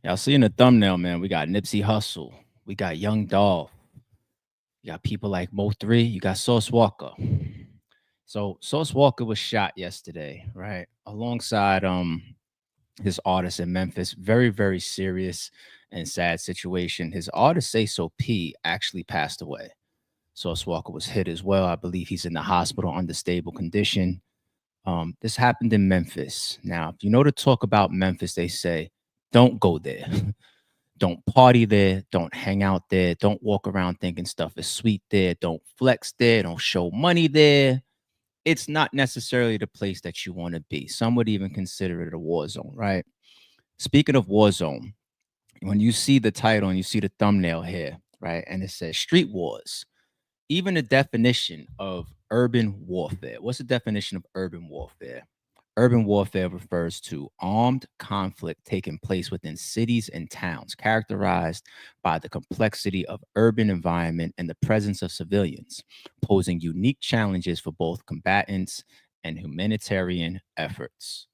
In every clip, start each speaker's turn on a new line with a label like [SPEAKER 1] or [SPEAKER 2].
[SPEAKER 1] Y'all see in the thumbnail, man, we got Nipsey Hussle. We got Young Dolph. You got people like Mo3. You got Sauce Walka. So Sauce Walka was shot yesterday, right? Alongside his artist in Memphis. Very, very serious and sad situation. His artist Sayso P actually passed away. Sauce Walka was hit as well. I believe he's in the hospital under stable condition. This happened in Memphis. Now, if you know to talk about Memphis, they say, don't go there. Don't party there. Don't hang out there. Don't walk around thinking stuff is sweet there. Don't flex there. Don't show money there. It's not necessarily the place that you want to be. Some would even consider it a war zone, right? Speaking of war zone, when you see the title and you see the thumbnail here, right, and it says street wars, even the definition of urban warfare. What's the definition of urban warfare? Urban warfare refers to armed conflict taking place within cities and towns, characterized by the complexity of urban environment and the presence of civilians, posing unique challenges for both combatants and humanitarian efforts.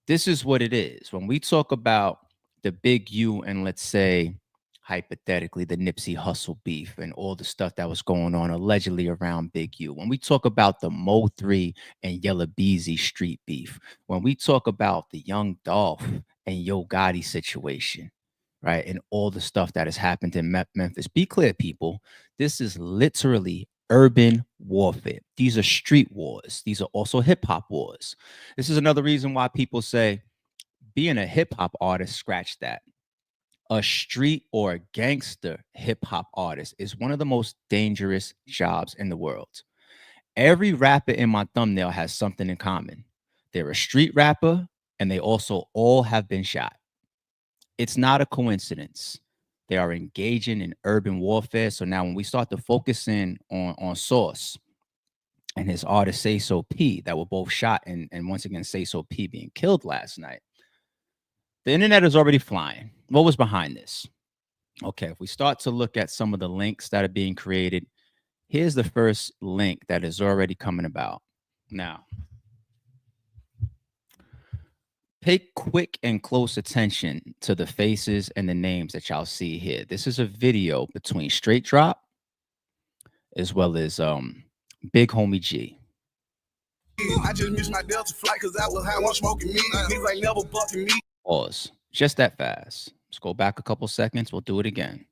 [SPEAKER 1] This is what it is. When we talk about the big U and let's say hypothetically the Nipsey Hussle beef and all the stuff that was going on allegedly around Big U. When we talk about the Mo3 and Yella Beezy street beef, when we talk about the Young Dolph and Yo Gotti situation, right, and all the stuff that has happened in Memphis, be clear, people, this is literally urban warfare. These are street wars. These are also hip hop wars. This is another reason why people say being a hip hop artist, scratch that. A street or a gangster hip hop artist is one of the most dangerous jobs in the world. Every rapper in my thumbnail has something in common. They're a street rapper and they also all have been shot. It's not a coincidence. They are engaging in urban warfare. So now when we start to focus in on Sauce and his artist Sayso P that were both shot and once again Sayso P being killed last night, the internet is already flying. What was behind this? Okay, if we start to look at some of the links that are being created, here's the first link that is already coming about. Now, pay quick and close attention to the faces and the names that y'all see here. This is a video between Straight Drop as well as Big Homie G. I just missed my Delta flight because I was high on smoking me. Niggas ain't never bucking me. Pause. Just that fast. Let's go back a couple seconds. We'll do it again.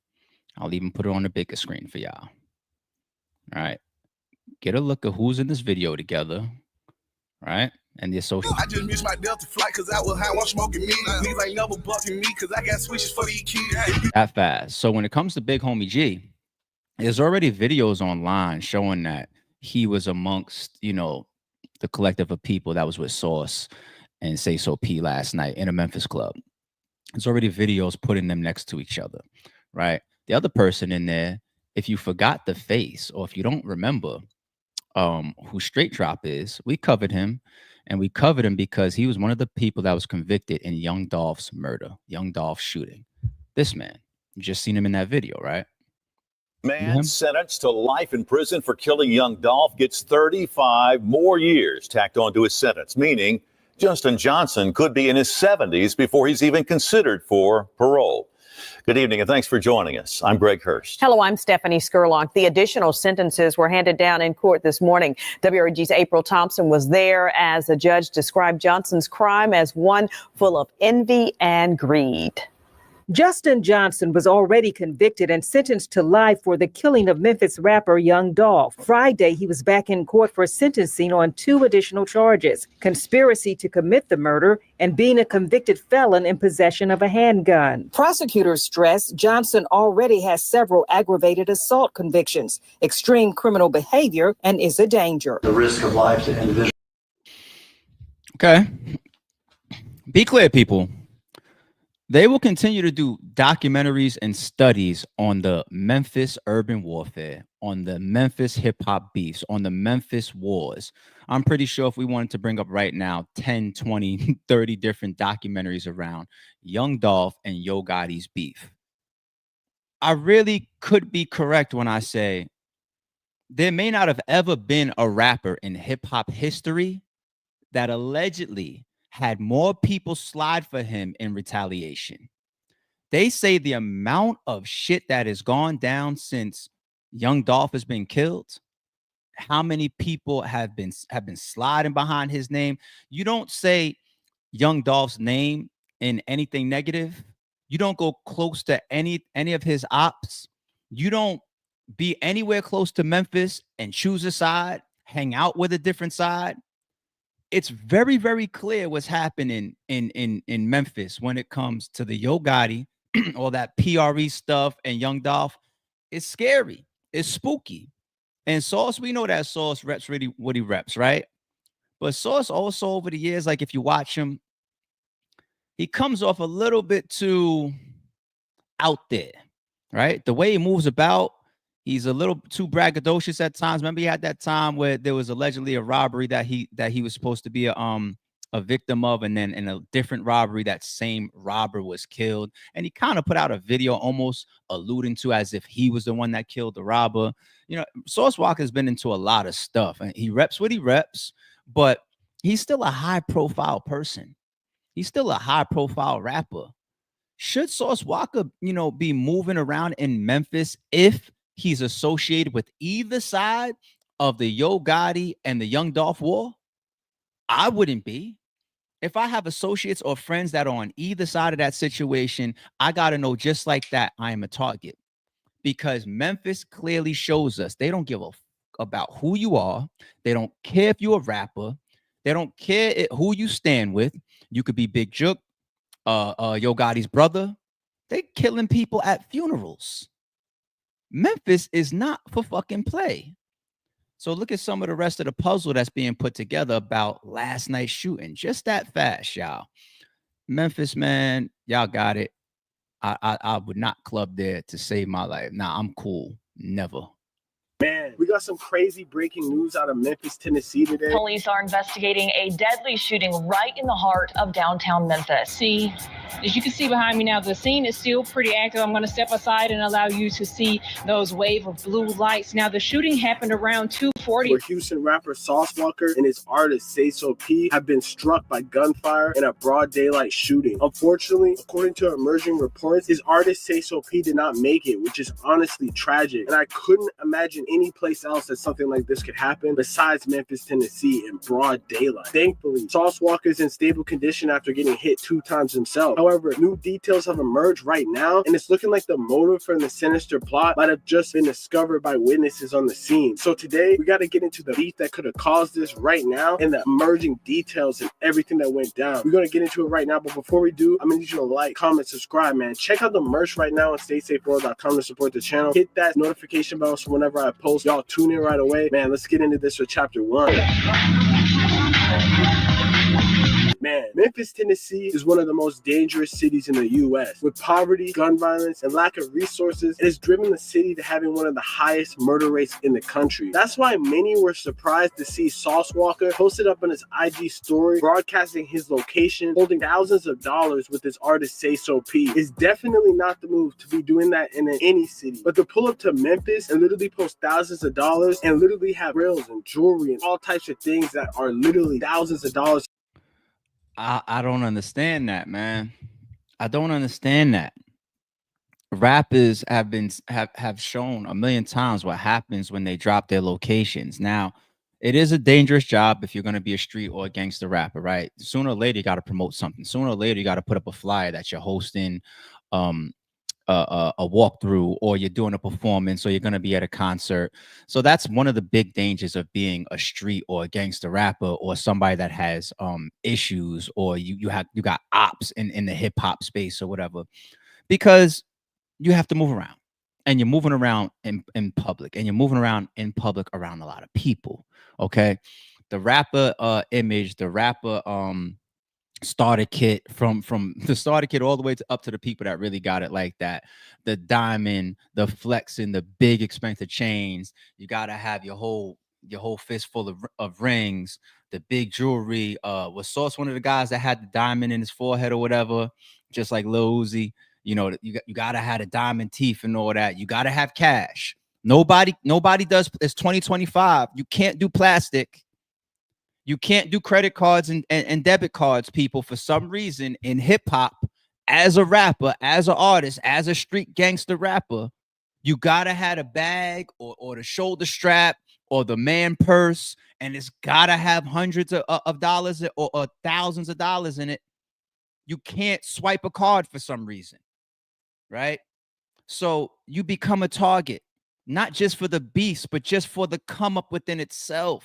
[SPEAKER 1] I'll even put it on the bigger screen for y'all. All right. Get a look at who's in this video together. Right? And the associate. I just missed my Delta flight because I was high on smoking me. Niggas ain't never bucking me because I got switches for these kids. That fast. So when it comes to Big Homie G, there's already videos online showing that he was amongst, the collective of people that was with Sauce and Sayso P last night in a Memphis club. There's already videos putting them next to each other, right? The other person in there, if you forgot the face or if you don't remember who Straight Drop is, we covered him. And we covered him because he was one of the people that was convicted in Young Dolph's murder, Young Dolph's shooting. This man, you just seen him in that video, right?
[SPEAKER 2] Man sentenced to life in prison for killing Young Dolph gets 35 more years tacked onto his sentence, meaning Justin Johnson could be in his 70s before he's even considered for parole. Good evening, and thanks for joining us. I'm Greg Hurst.
[SPEAKER 3] Hello, I'm Stephanie Skurlock. The additional sentences were handed down in court this morning. WRG's April Thompson was there as the judge described Johnson's crime as one full of envy and greed.
[SPEAKER 4] Justin Johnson was already convicted and sentenced to life for the killing of Memphis rapper Young Dolph. Friday, he was back in court for sentencing on 2 additional charges: conspiracy to commit the murder and being a convicted felon in possession of a handgun. Prosecutors stress Johnson already has several aggravated assault convictions, extreme criminal behavior, and is a danger.
[SPEAKER 5] The risk of life to individuals.
[SPEAKER 1] Okay. Be clear, people. They will continue to do documentaries and studies on the Memphis urban warfare, on the Memphis hip hop beefs, on the Memphis wars. I'm pretty sure if we wanted to bring up right now 10, 20, 30 different documentaries around Young Dolph and Yo Gotti's beef, I really could be correct when I say there may not have ever been a rapper in hip hop history that allegedly had more people slide for him in retaliation. They say the amount of shit that has gone down since Young Dolph has been killed, how many people have been sliding behind his name. You don't say Young Dolph's name in anything negative. You don't go close to any of his ops. You don't be anywhere close to Memphis and choose a side, hang out with a different side. It's very, very clear what's happening in Memphis when it comes to the Yo Gotti, all that PRE stuff, and Young Dolph. It's scary. It's spooky. And Sauce, we know that Sauce reps really what he reps, right? But Sauce also over the years, like if you watch him, he comes off a little bit too out there, right? The way he moves about, he's a little too braggadocious at times. Remember, he had that time where there was allegedly a robbery that he was supposed to be a victim of, and then in a different robbery, that same robber was killed. And he kind of put out a video almost alluding to as if he was the one that killed the robber. You know, Sauce Walka has been into a lot of stuff, and he reps what he reps, but he's still a high-profile person. He's still a high-profile rapper. Should Sauce Walka, be moving around in Memphis if he's associated with either side of the Yo Gotti and the Young Dolph war? I wouldn't be. If I have associates or friends that are on either side of that situation, I got to know just like that I am a target, because Memphis clearly shows us they don't give a about who you are. They don't care if you're a rapper. They don't care who you stand with. You could be Big Jook, Yo Gotti's brother. They killing people at funerals. Memphis is not for fucking play. So look at some of the rest of the puzzle that's being put together about last night's shooting. Just that fast, y'all. Memphis, man, y'all got it. I would not club there to save my life. Nah, I'm cool. Never.
[SPEAKER 5] Man, we got some crazy breaking news out of Memphis, Tennessee today.
[SPEAKER 6] Police are investigating a deadly shooting right in the heart of downtown Memphis.
[SPEAKER 7] See, as you can see behind me now, the scene is still pretty active. I'm going to step aside and allow you to see those wave of blue lights. Now, the shooting happened around 2:40.
[SPEAKER 5] Where Houston rapper Sauce Walka and his artist Sayso P have been struck by gunfire in a broad daylight shooting. Unfortunately, according to emerging reports, his artist Sayso P did not make it, which is honestly tragic. And I couldn't imagine any place else that something like this could happen besides Memphis, Tennessee in broad daylight. Thankfully, Sauce Walka is in stable condition after getting hit 2 times himself. However, new details have emerged right now, and it's looking like the motive for the sinister plot might have just been discovered by witnesses on the scene. So today, we got to get into the beef that could have caused this right now and the emerging details and everything that went down. We're going to get into it right now, but before we do, I'm going to need you to like, comment, subscribe, man. Check out the merch right now on StaySafeWorld.com to support the channel. Hit that notification bell so whenever I post, y'all tune in right away. Man, let's get into this for chapter 1. Man, Memphis, Tennessee is one of the most dangerous cities in the U.S. With poverty, gun violence, and lack of resources, it has driven the city to having one of the highest murder rates in the country. That's why many were surprised to see Sauce Walka posted up on his IG story, broadcasting his location, holding thousands of dollars with his artist Sayso P. It's definitely not the move to be doing that in any city, but to pull up to Memphis and literally post thousands of dollars and literally have grills and jewelry and all types of things that are literally thousands of dollars.
[SPEAKER 1] I don't understand that, man. I don't understand that. Rappers have shown a million times what happens when they drop their locations. Now, it is a dangerous job if you're going to be a street or a gangster rapper, right? Sooner or later, you got to promote something. Sooner or later, you got to put up a flyer that you're hosting a walkthrough, or you're doing a performance, or you're going to be at a concert. So that's one of the big dangers of being a street or a gangster rapper, or somebody that has issues, or you got ops in the hip hop space or whatever, because you have to move around, and you're moving around in public, and you're moving around in public around a lot of people. Okay, the rapper image, the rapper starter kit, from the starter kit all the way up to the people that really got it like that, the diamond, the flexing, the big expensive chains. You got to have your whole fist full of rings, the big jewelry. Was Sauce one of the guys that had the diamond in his forehead or whatever, just like Lil Uzi? You know, you got to have the diamond teeth and all that. You got to have cash. Nobody does. It's 2025. You can't do plastic. You can't do credit cards and debit cards, people. For some reason in hip hop, as a rapper, as an artist, as a street gangster rapper, you gotta have a bag or the shoulder strap or the man purse, and it's gotta have hundreds of dollars or thousands of dollars in it. You can't swipe a card for some reason, right? So you become a target, not just for the beast, but just for the come up within itself.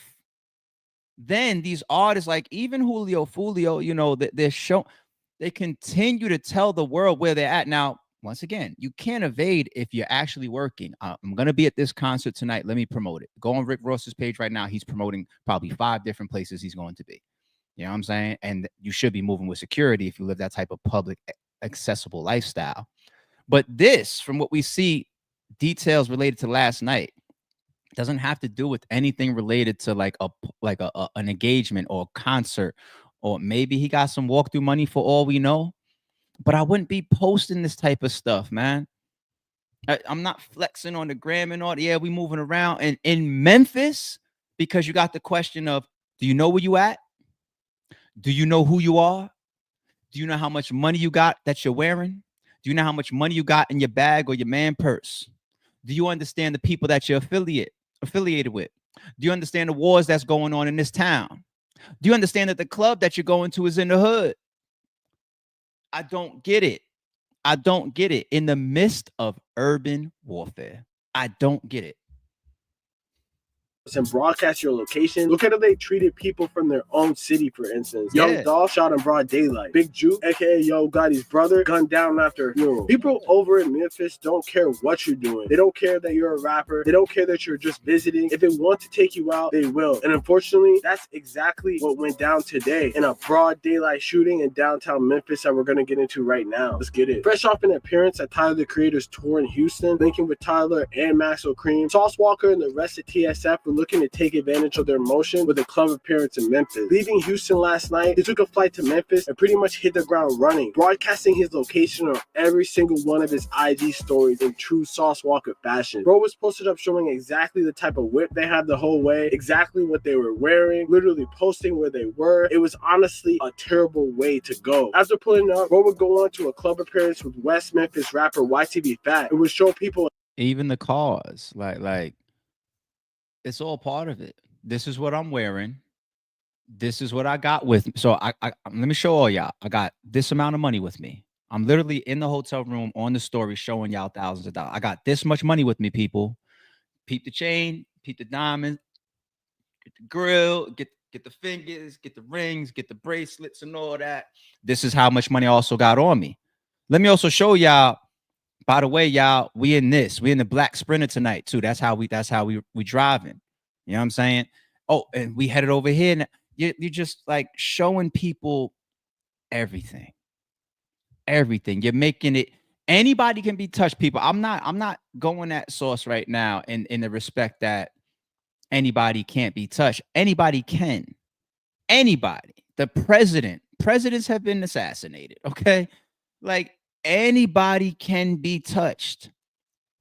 [SPEAKER 1] Then these artists, like even Julio Fulio, you know, they're show, they continue to tell the world where they're at. Now, once again, you can't evade if you're actually working. I'm gonna be at this concert tonight. Let me promote it. Go on Rick Ross's page right now. He's promoting probably 5 different places he's going to be. You know what I'm saying? And you should be moving with security if you live that type of public accessible lifestyle. But this, from what we see, details related to last night, doesn't have to do with anything related to like an engagement or a concert, or maybe he got some walkthrough money for all we know. But I wouldn't be posting this type of stuff, man. I'm not flexing on the gram and all. Yeah, we moving around and in Memphis, because you got the question of, do you know where you at? Do you know who you are? Do you know how much money you got that you're wearing? Do you know how much money you got in your bag or your man purse? Do you understand the people that you're affiliated with? Do you understand the wars that's going on in this town? Do you understand that the club that you're going to is in the hood? I don't get it. I don't get it. In the midst of urban warfare, I don't get it.
[SPEAKER 5] And broadcast your location. Look at how they treated people from their own city, for instance. Young Dolph shot in broad daylight. Big Juke, aka Yo Gotti's brother, gunned down after a funeral. People over in Memphis don't care what you're doing. They don't care that you're a rapper. They don't care that you're just visiting. If they want to take you out, they will. And unfortunately, that's exactly what went down today in a broad daylight shooting in downtown Memphis that we're going to get into right now. Let's get it. Fresh off an appearance at Tyler the Creator's tour in Houston, linking with Tyler and Maxwell Cream, Sauce Walka and the rest of TSF were looking to take advantage of their motion with a club appearance in Memphis. Leaving Houston last night, he took a flight to Memphis and pretty much hit the ground running, broadcasting his location on every single one of his IG stories in true Sauce Walka fashion. Bro was posted up showing exactly the type of whip they had the whole way, exactly what they were wearing, literally posting where they were. It was honestly a terrible way to go. After pulling up, Bro would go on to a club appearance with West Memphis rapper YTB Fat. It would show people
[SPEAKER 1] even the cars, like it's all part of it. This is what I'm wearing. This is what I got with me. So I let me show all y'all. I got this amount of money with me. I'm literally in the hotel room on the story showing y'all thousands of dollars. I got this much money with me, people. Peep the chain, peep the diamond, get the grill, get the fingers, get the rings, get the bracelets and all that. This is how much money I also got on me. Let me also show y'all. By the way, y'all, we in the black Sprinter tonight too. That's how we driving. You know what I'm saying? Oh, and we headed over here. And you're just like showing people everything. You're making it. Anybody can be touched, people. I'm not going at Sauce right now in the respect that anybody can't be touched. Anybody can. Anybody. The presidents have been assassinated. Okay, like. Anybody can be touched.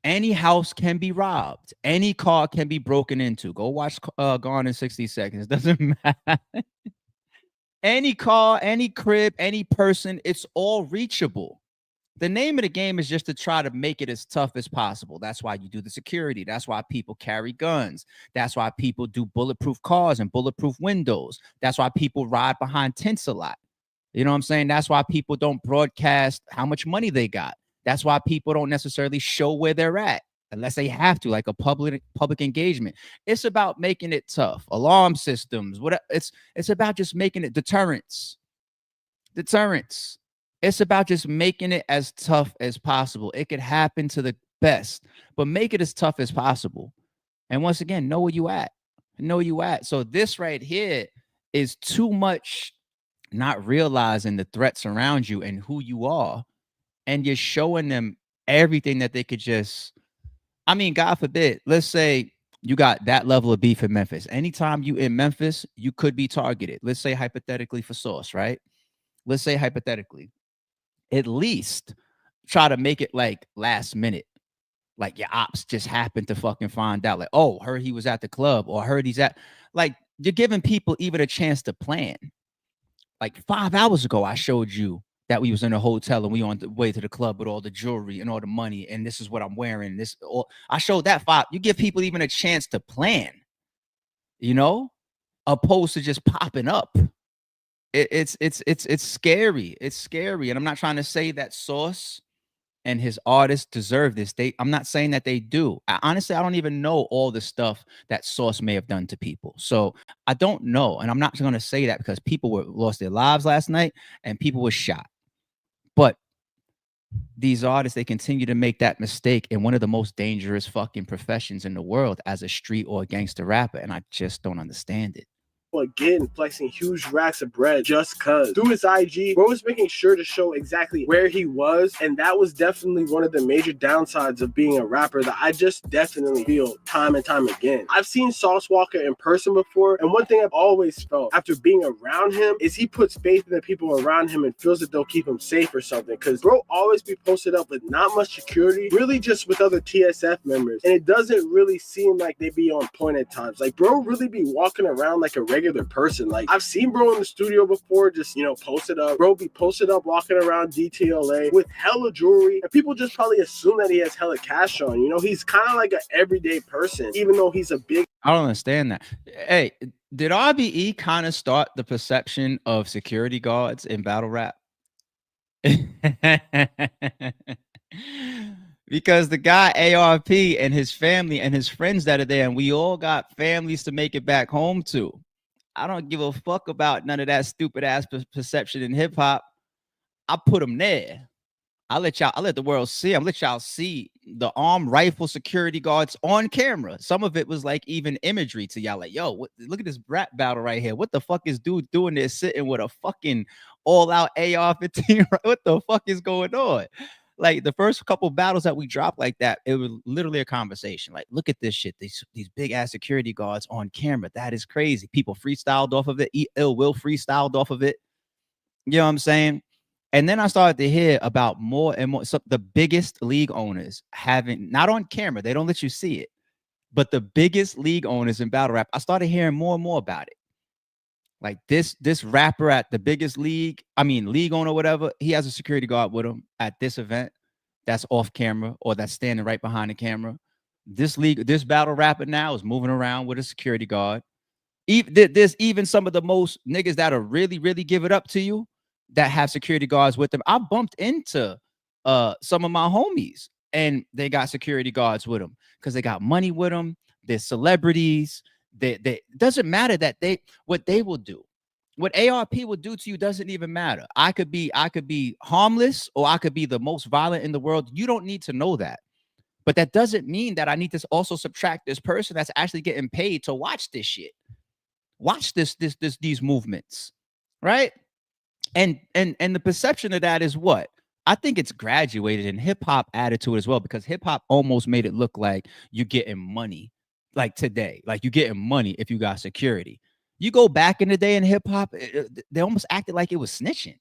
[SPEAKER 1] Any house can be robbed. Any car can be broken into. Go watch Gone in 60 Seconds. Doesn't matter. Any car, any crib, any person, it's all reachable. The name of the game is just to try to make it as tough as possible. That's why you do the security. That's why people carry guns. That's why people do bulletproof cars and bulletproof windows. That's why people ride behind tents a lot. You know what I'm saying? That's why people don't broadcast how much money they got. That's why people don't necessarily show where they're at unless they have to, like a public engagement. It's about making it tough. Alarm systems. It's about just making it deterrence. It's about just making it as tough as possible. It could happen to the best, but make it as tough as possible. And once again, know where you at. So this right here is too much. Not realizing the threats around you and who you are, and you're showing them everything that they could just, I mean, God forbid, let's say you got that level of beef in Memphis. Anytime you in Memphis, you could be targeted. Let's say hypothetically for Sauce, right? Let's say hypothetically, at least try to make it like last minute. Like your ops just happened to fucking find out, like, oh, heard he was at the club or heard he's at, like, you're giving people even a chance to plan. Like 5 hours ago, I showed you that we was in a hotel and we on the way to the club with all the jewelry and all the money, and this is what I'm wearing. This, all I showed that vibe. You give people even a chance to plan, you know, opposed to just popping up. It's scary. It's scary, and I'm not trying to say that Sauce and his artists deserve this. I'm not saying that they do. Honestly, I don't even know all the stuff that Sauce may have done to people. So I don't know, and I'm not going to say that because people lost their lives last night and people were shot. But these artists, they continue to make that mistake in one of the most dangerous fucking professions in the world as a street or a gangster rapper, and I just don't understand it.
[SPEAKER 5] Again, flexing huge racks of bread just cuz. Through his IG, bro was making sure to show exactly where he was, and that was definitely one of the major downsides of being a rapper that I just definitely feel time and time again. I've seen Sauce Walka in person before, and one thing I've always felt after being around him is he puts faith in the people around him and feels that they'll keep him safe or something, because bro always be posted up with not much security, really just with other TSF members, and it doesn't really seem like they be on point at times. Like, bro really be walking around like a regular person. Like, I've seen bro in the studio before, just, you know, posted up. Bro be posted up walking around DTLA with hella jewelry, and people just probably assume that he has hella cash on. You know, he's kind of like an everyday person, even though he's a big.
[SPEAKER 1] I don't understand that. Hey, did RBE kind of start the perception of security guards in battle rap? Because the guy ARP and his family and his friends that are there, and we all got families to make it back home to. I don't give a fuck about none of that stupid ass perception in hip hop. I put them there. I let the world see. I let y'all see the armed rifle security guards on camera. Some of it was like even imagery to y'all. Like, yo, look at this rap battle right here. What the fuck is dude doing there sitting with a fucking all-out AR-15? What the fuck is going on? Like, the first couple battles that we dropped like that, it was literally a conversation. Like, look at this shit. These big ass security guards on camera. That is crazy. People freestyled off of it. Ill Will freestyled off of it. You know what I'm saying? And then I started to hear about more and more. So the biggest league owners having, not on camera, they don't let you see it, but the biggest league owners in battle rap, I started hearing more and more about it. Like, this rapper at the biggest league owner, whatever, he has a security guard with him at this event that's off camera or that's standing right behind the camera. This battle rapper now is moving around with a security guard. There's even some of the most niggas that are really, really give it up to you that have security guards with them. I bumped into some of my homies and they got security guards with them because they got money with them. They're celebrities. They doesn't matter that what they will do. What ARP will do to you doesn't even matter. I could be harmless or I could be the most violent in the world. You don't need to know that. But that doesn't mean that I need to also subtract this person that's actually getting paid to watch this shit. Watch these movements, right? And the perception of that is what? I think it's graduated in hip hop attitude as well, because hip hop almost made it look like you're getting money. Like today, like you getting money if you got security. You go back in the day in hip hop, they almost acted like it was snitching.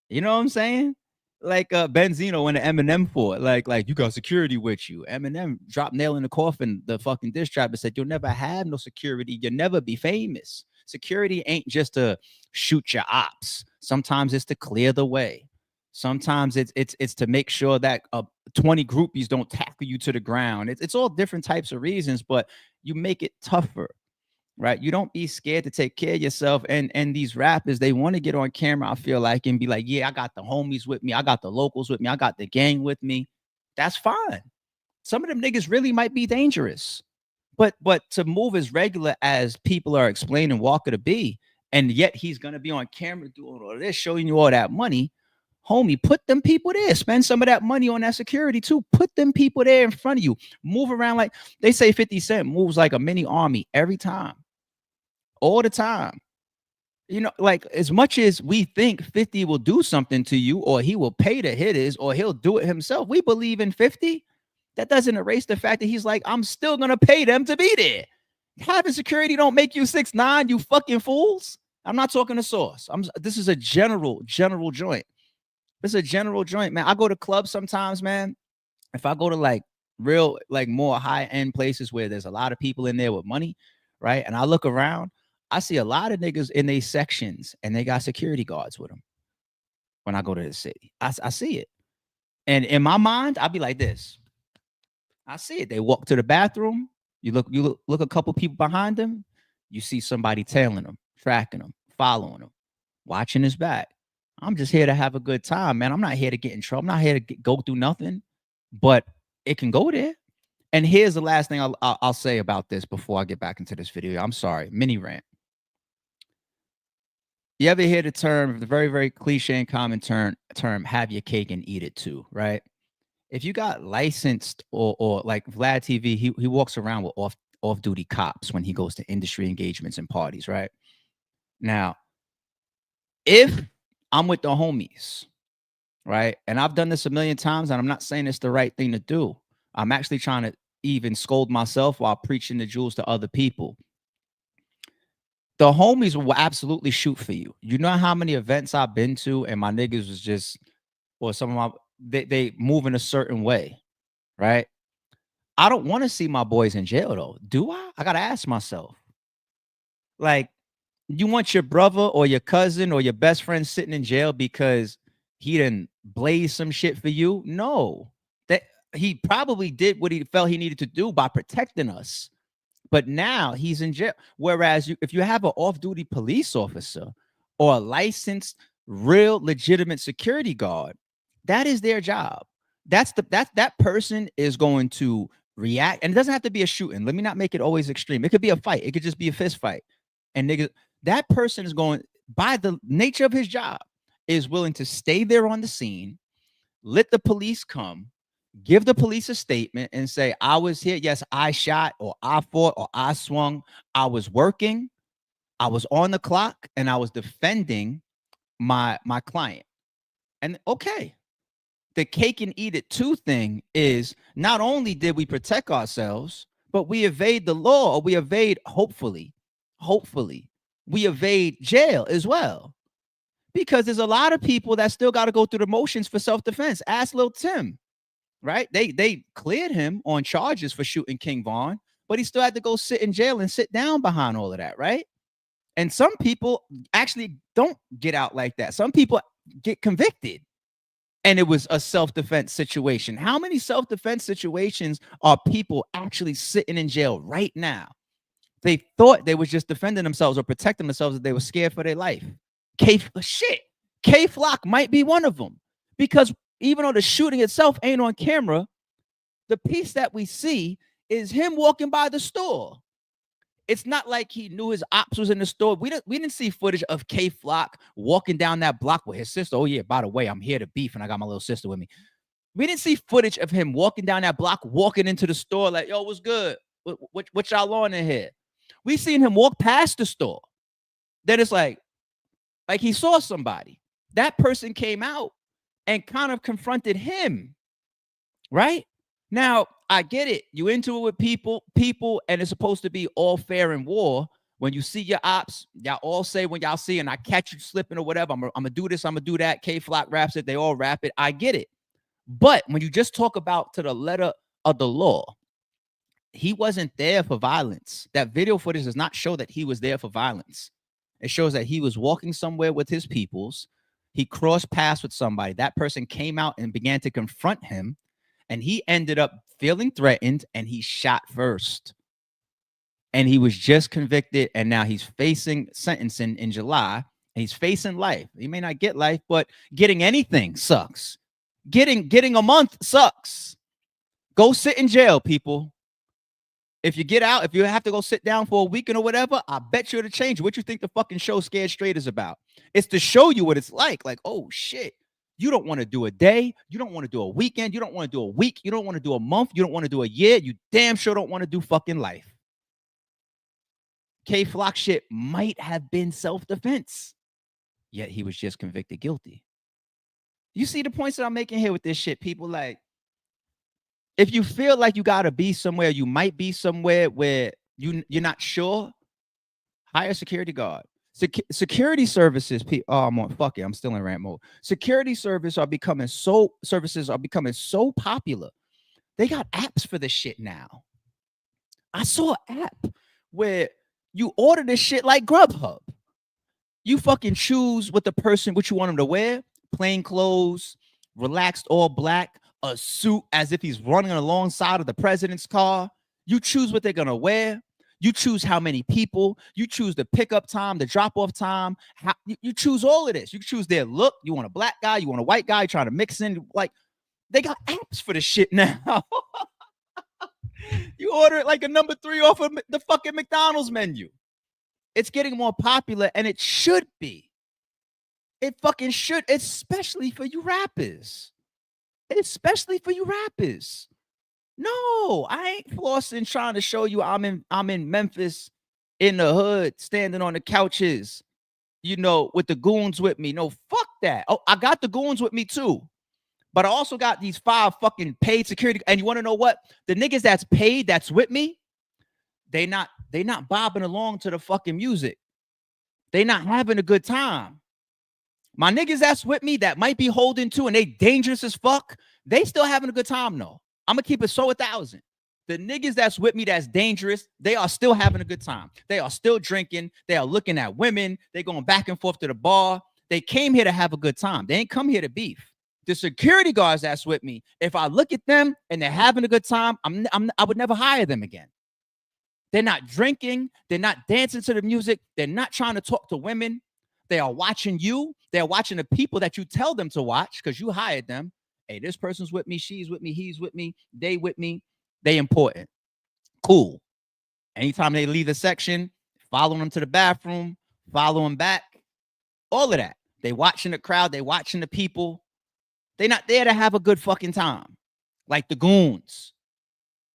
[SPEAKER 1] You know what I'm saying? Like Benzino and the Eminem for it. Like you got security with you. Eminem dropped nail in the coffin, the fucking diss track, and said, you'll never have no security. You'll never be famous. Security ain't just to shoot your ops. Sometimes it's to clear the way. Sometimes it's to make sure that 20 groupies don't tackle you to the ground. It's all different types of reasons, but you make it tougher, right? You don't be scared to take care of yourself. And these rappers, they want to get on camera, I feel like, and be like, yeah, I got the homies with me. I got the locals with me. I got the gang with me. That's fine. Some of them niggas really might be dangerous. But to move as regular as people are explaining Walker to be, and yet he's going to be on camera doing all this, showing you all that money, homie, put them people there. Spend some of that money on that security too. Put them people there in front of you. Move around like they say 50 Cent moves like a mini army every time. All the time. You know, like as much as we think 50 will do something to you or he will pay the hitters or he'll do it himself, we believe in 50. That doesn't erase the fact that he's like, I'm still going to pay them to be there. Having security don't make you 6'9", you fucking fools. I'm not talking to Sauce. This is a general joint. It's a general joint, man. I go to clubs sometimes, man. If I go to like real, like more high-end places where there's a lot of people in there with money, right? And I look around, I see a lot of niggas in these sections and they got security guards with them. when I go to the city. I see it. And in my mind, I'll be like this. I see it. They walk to the bathroom. You look a couple people behind them. You see somebody tailing them, tracking them, following them, watching his back. I'm just here to have a good time, man. I'm not here to get in trouble. I'm not here to go through nothing, but it can go there. And here's the last thing I'll say about this before I get back into this video. I'm sorry, mini rant. You ever hear the term, the very, very cliche and common term, have your cake and eat it too, right? If you got licensed or like Vlad TV, he walks around with off-duty cops when he goes to industry engagements and parties, right? Now, if I'm with the homies, right, and I've done this a million times, and I'm not saying it's the right thing to do. I'm actually trying to even scold myself while preaching the jewels to other people. The homies will absolutely shoot for you. You know how many events I've been to, and my niggas was just, or some of my, they move in a certain way, right? I don't want to see my boys in jail though. Do I? I gotta ask myself. Like, you want your brother or your cousin or your best friend sitting in jail because he didn't blaze some shit for you? No, that he probably did what he felt he needed to do by protecting us. But now he's in jail. Whereas if you have an off-duty police officer or a licensed, real, legitimate security guard, that is their job. That person is going to react, and it doesn't have to be a shooting. Let me not make it always extreme. It could be a fight. It could just be a fist fight. And niggas, that person is going, by the nature of his job, is willing to stay there on the scene, let the police come, give the police a statement and say, I was here. Yes, I shot or I fought or I swung. I was working. I was on the clock and I was defending my client. And okay, the cake and eat it too thing is not only did we protect ourselves, but we evade the law, or we evade, hopefully, we evade jail as well. Because there's a lot of people that still got to go through the motions for self-defense. Ask Lil Tim. Right? They cleared him on charges for shooting King Von, but he still had to go sit in jail and sit down behind all of that, right? And some people actually don't get out like that. Some people get convicted, and it was a self-defense situation. How many self-defense situations are people actually sitting in jail right now? They thought they was just defending themselves or protecting themselves, that they were scared for their life. K-Flock might be one of them, because even though the shooting itself ain't on camera, the piece that we see is him walking by the store. It's not like he knew his ops was in the store. We didn't see footage of K-Flock walking down that block with his sister. Oh yeah, by the way, I'm here to beef and I got my little sister with me. We didn't see footage of him walking down that block, walking into the store like, yo, what's good? What y'all on in here? We seen him walk past the store. Then it's like he saw somebody. That person came out and kind of confronted him, right? Now, I get it. You into it with people, and it's supposed to be all fair in war. When you see your ops, y'all all say when y'all see, and I catch you slipping or whatever, I'm gonna do this, I'm gonna do that. K-Flock raps it, they all rap it. I get it. But when you just talk about to the letter of the law, he wasn't there for violence. That video footage does not show that he was there for violence. It shows that he was walking somewhere with his peoples. He crossed paths with somebody. That person came out and began to confront him, and he ended up feeling threatened, and he shot first. And he was just convicted, and now he's facing sentencing in July, and he's facing life. He may not get life, but getting anything sucks. Getting a month sucks. Go sit in jail, people. If you get out, if you have to go sit down for a weekend or whatever, I bet you it'll change. What you think the fucking show Scared Straight is about? It's to show you what it's like. Like, oh shit, you don't want to do a day. You don't want to do a weekend. You don't want to do a week. You don't want to do a month. You don't want to do a year. You damn sure don't want to do fucking life. K-Flock shit might have been self-defense, yet he was just convicted guilty. You see the points that I'm making here with this shit, people? Like, if you feel like you gotta be somewhere, you might be somewhere where you're not sure, hire a security guard. Security services, I'm still in rant mode. Security services are becoming so popular. They got apps for this shit now. I saw an app where you order this shit like Grubhub. You fucking choose what you want them to wear. plain clothes, relaxed all black, a suit as if he's running alongside of the president's car. You choose what they're going to wear. You choose how many people. You choose the pickup time, the drop-off time. You choose all of this. You choose their look. You want a black guy. You want a white guy. You're trying to mix in. Like, they got apps for the shit now. You order it like a number 3 off of the fucking McDonald's menu. It's getting more popular, and it should be. It fucking should, especially for you rappers. Especially for you rappers. No, I ain't flossing trying to show you I'm in Memphis in the hood, standing on the couches, you know, with the goons with me. No, fuck that. Oh, I got the goons with me too. But I also got these 5 fucking paid security. And you want to know what? The niggas that's paid, that's with me, they not bobbing along to the fucking music. They not having a good time. My niggas that's with me that might be holding to and they dangerous as fuck, they still having a good time though. I'm gonna keep it so 1,000. The niggas that's with me that's dangerous, they are still having a good time. They are still drinking. They are looking at women. They going back and forth to the bar. They came here to have a good time. They ain't come here to beef. The security guards that's with me, if I look at them and they're having a good time, I would never hire them again. They're not drinking. They're not dancing to the music. They're not trying to talk to women. They are watching you. They're watching the people that you tell them to watch because you hired them. Hey, this person's with me. She's with me. He's with me. They with me. They important. Cool. Anytime they leave the section, follow them to the bathroom, follow them back. All of that. They watching the crowd. They watching the people. They're not there to have a good fucking time. Like the goons.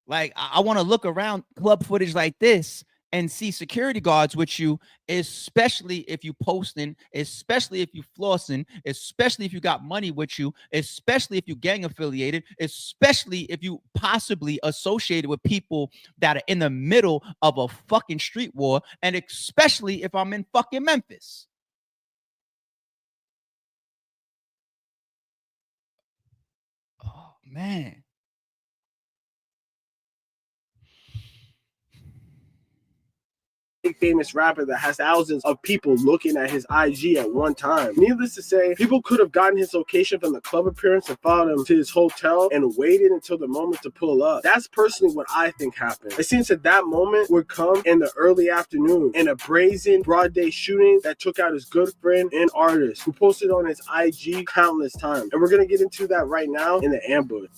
[SPEAKER 1] Like, I want to look around club footage like this and see security guards with you, especially if you posting, especially if you flossing, especially if you got money with you, especially if you gang affiliated, especially if you possibly associated with people that are in the middle of a fucking street war, and especially if I'm in fucking Memphis. Oh, man.
[SPEAKER 5] Famous rapper that has thousands of people looking at his IG at one time. Needless to say, people could have gotten his location from the club appearance and followed him to his hotel and waited until the moment to pull up. That's personally what I think happened. It seems that that moment would come in the early afternoon in a brazen, broad day shooting that took out his good friend and artist who posted on his IG countless times. And we're going to get into that right now in the ambush.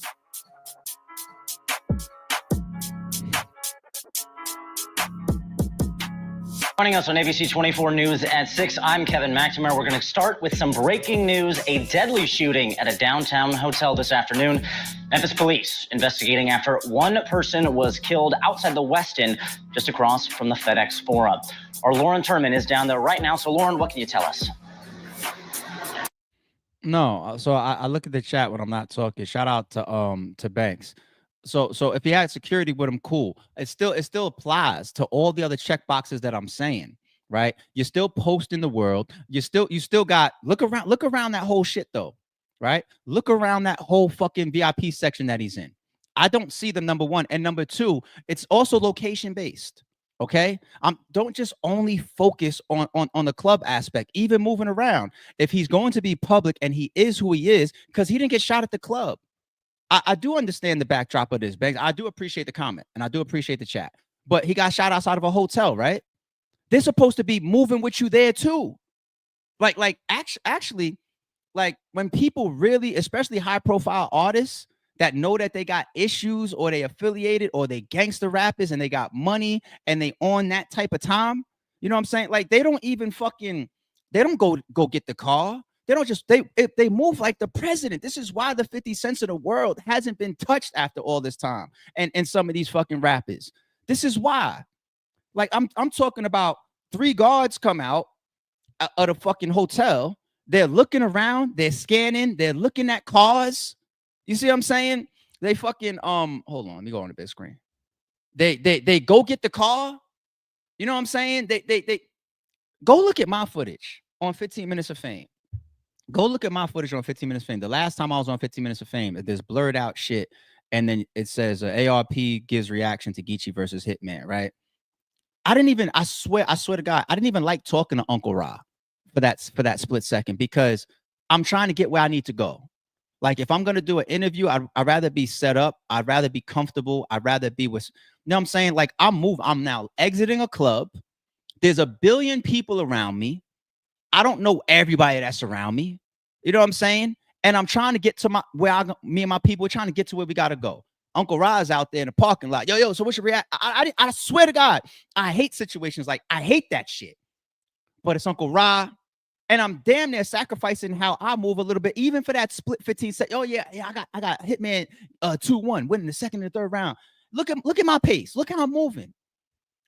[SPEAKER 8] Joining us on ABC 24 News at 6, I'm Kevin McNamara. We're going to start with some breaking news. A deadly shooting at a downtown hotel this afternoon. Memphis police investigating after one person was killed outside the Westin, just across from the FedEx Forum. Our Lauren Turman is down there right now. So, Lauren, what can you tell us?
[SPEAKER 1] No, so I look at the chat when I'm not talking. Shout out to Banks. So if he had security with him, cool. It still applies to all the other check boxes that I'm saying, right? You're still posting the world. You still got look around that whole shit though, right? Look around that whole fucking VIP section that he's in. I don't see them, number one, and number two, it's also location based. Okay, don't just only focus on the club aspect. Even moving around, if he's going to be public and he is who he is, because he didn't get shot at the club. I do understand the backdrop of this, Banks. I do appreciate the comment and I do appreciate the chat. But he got shot outside of a hotel, right? They're supposed to be moving with you there too. Actually, like when people really, especially high-profile artists that know that they got issues or they affiliated or they gangster rappers and they got money and they on that type of time, you know what I'm saying? Like they don't even fucking, they don't go get the car. They don't just, they move like the president. This is why the 50 cents of the world hasn't been touched after all this time. And some of these fucking rappers. This is why. Like I'm talking about 3 guards come out of the fucking hotel. They're looking around, they're scanning, they're looking at cars. You see what I'm saying? They fucking hold on, let me go on the big screen. They go get the car. You know what I'm saying? They go look at my footage on 15 Minutes of Fame. Go look at my footage on 15 Minutes of Fame. The last time I was on 15 Minutes of Fame, there's blurred out shit. And then it says ARP gives reaction to Geechee versus Hitman, right? I swear to God, I didn't even like talking to Uncle Ra for that split second because I'm trying to get where I need to go. Like if I'm gonna do an interview, I'd rather be set up. I'd rather be comfortable. I'd rather be with, you know what I'm saying? Like I'm now exiting a club. There's a billion people around me. I don't know everybody that's around me. You know what I'm saying? And I'm trying to get to me and my people are trying to get to where we gotta go. Uncle Ra's out there in the parking lot. Yo, so what's your reaction? I swear to God, I hate situations like I hate that shit. But it's Uncle Ra. And I'm damn near sacrificing how I move a little bit, even for that split 15 seconds. Oh, yeah, I got Hitman 2-1, winning the second and third round. Look at my pace. Look how I'm moving.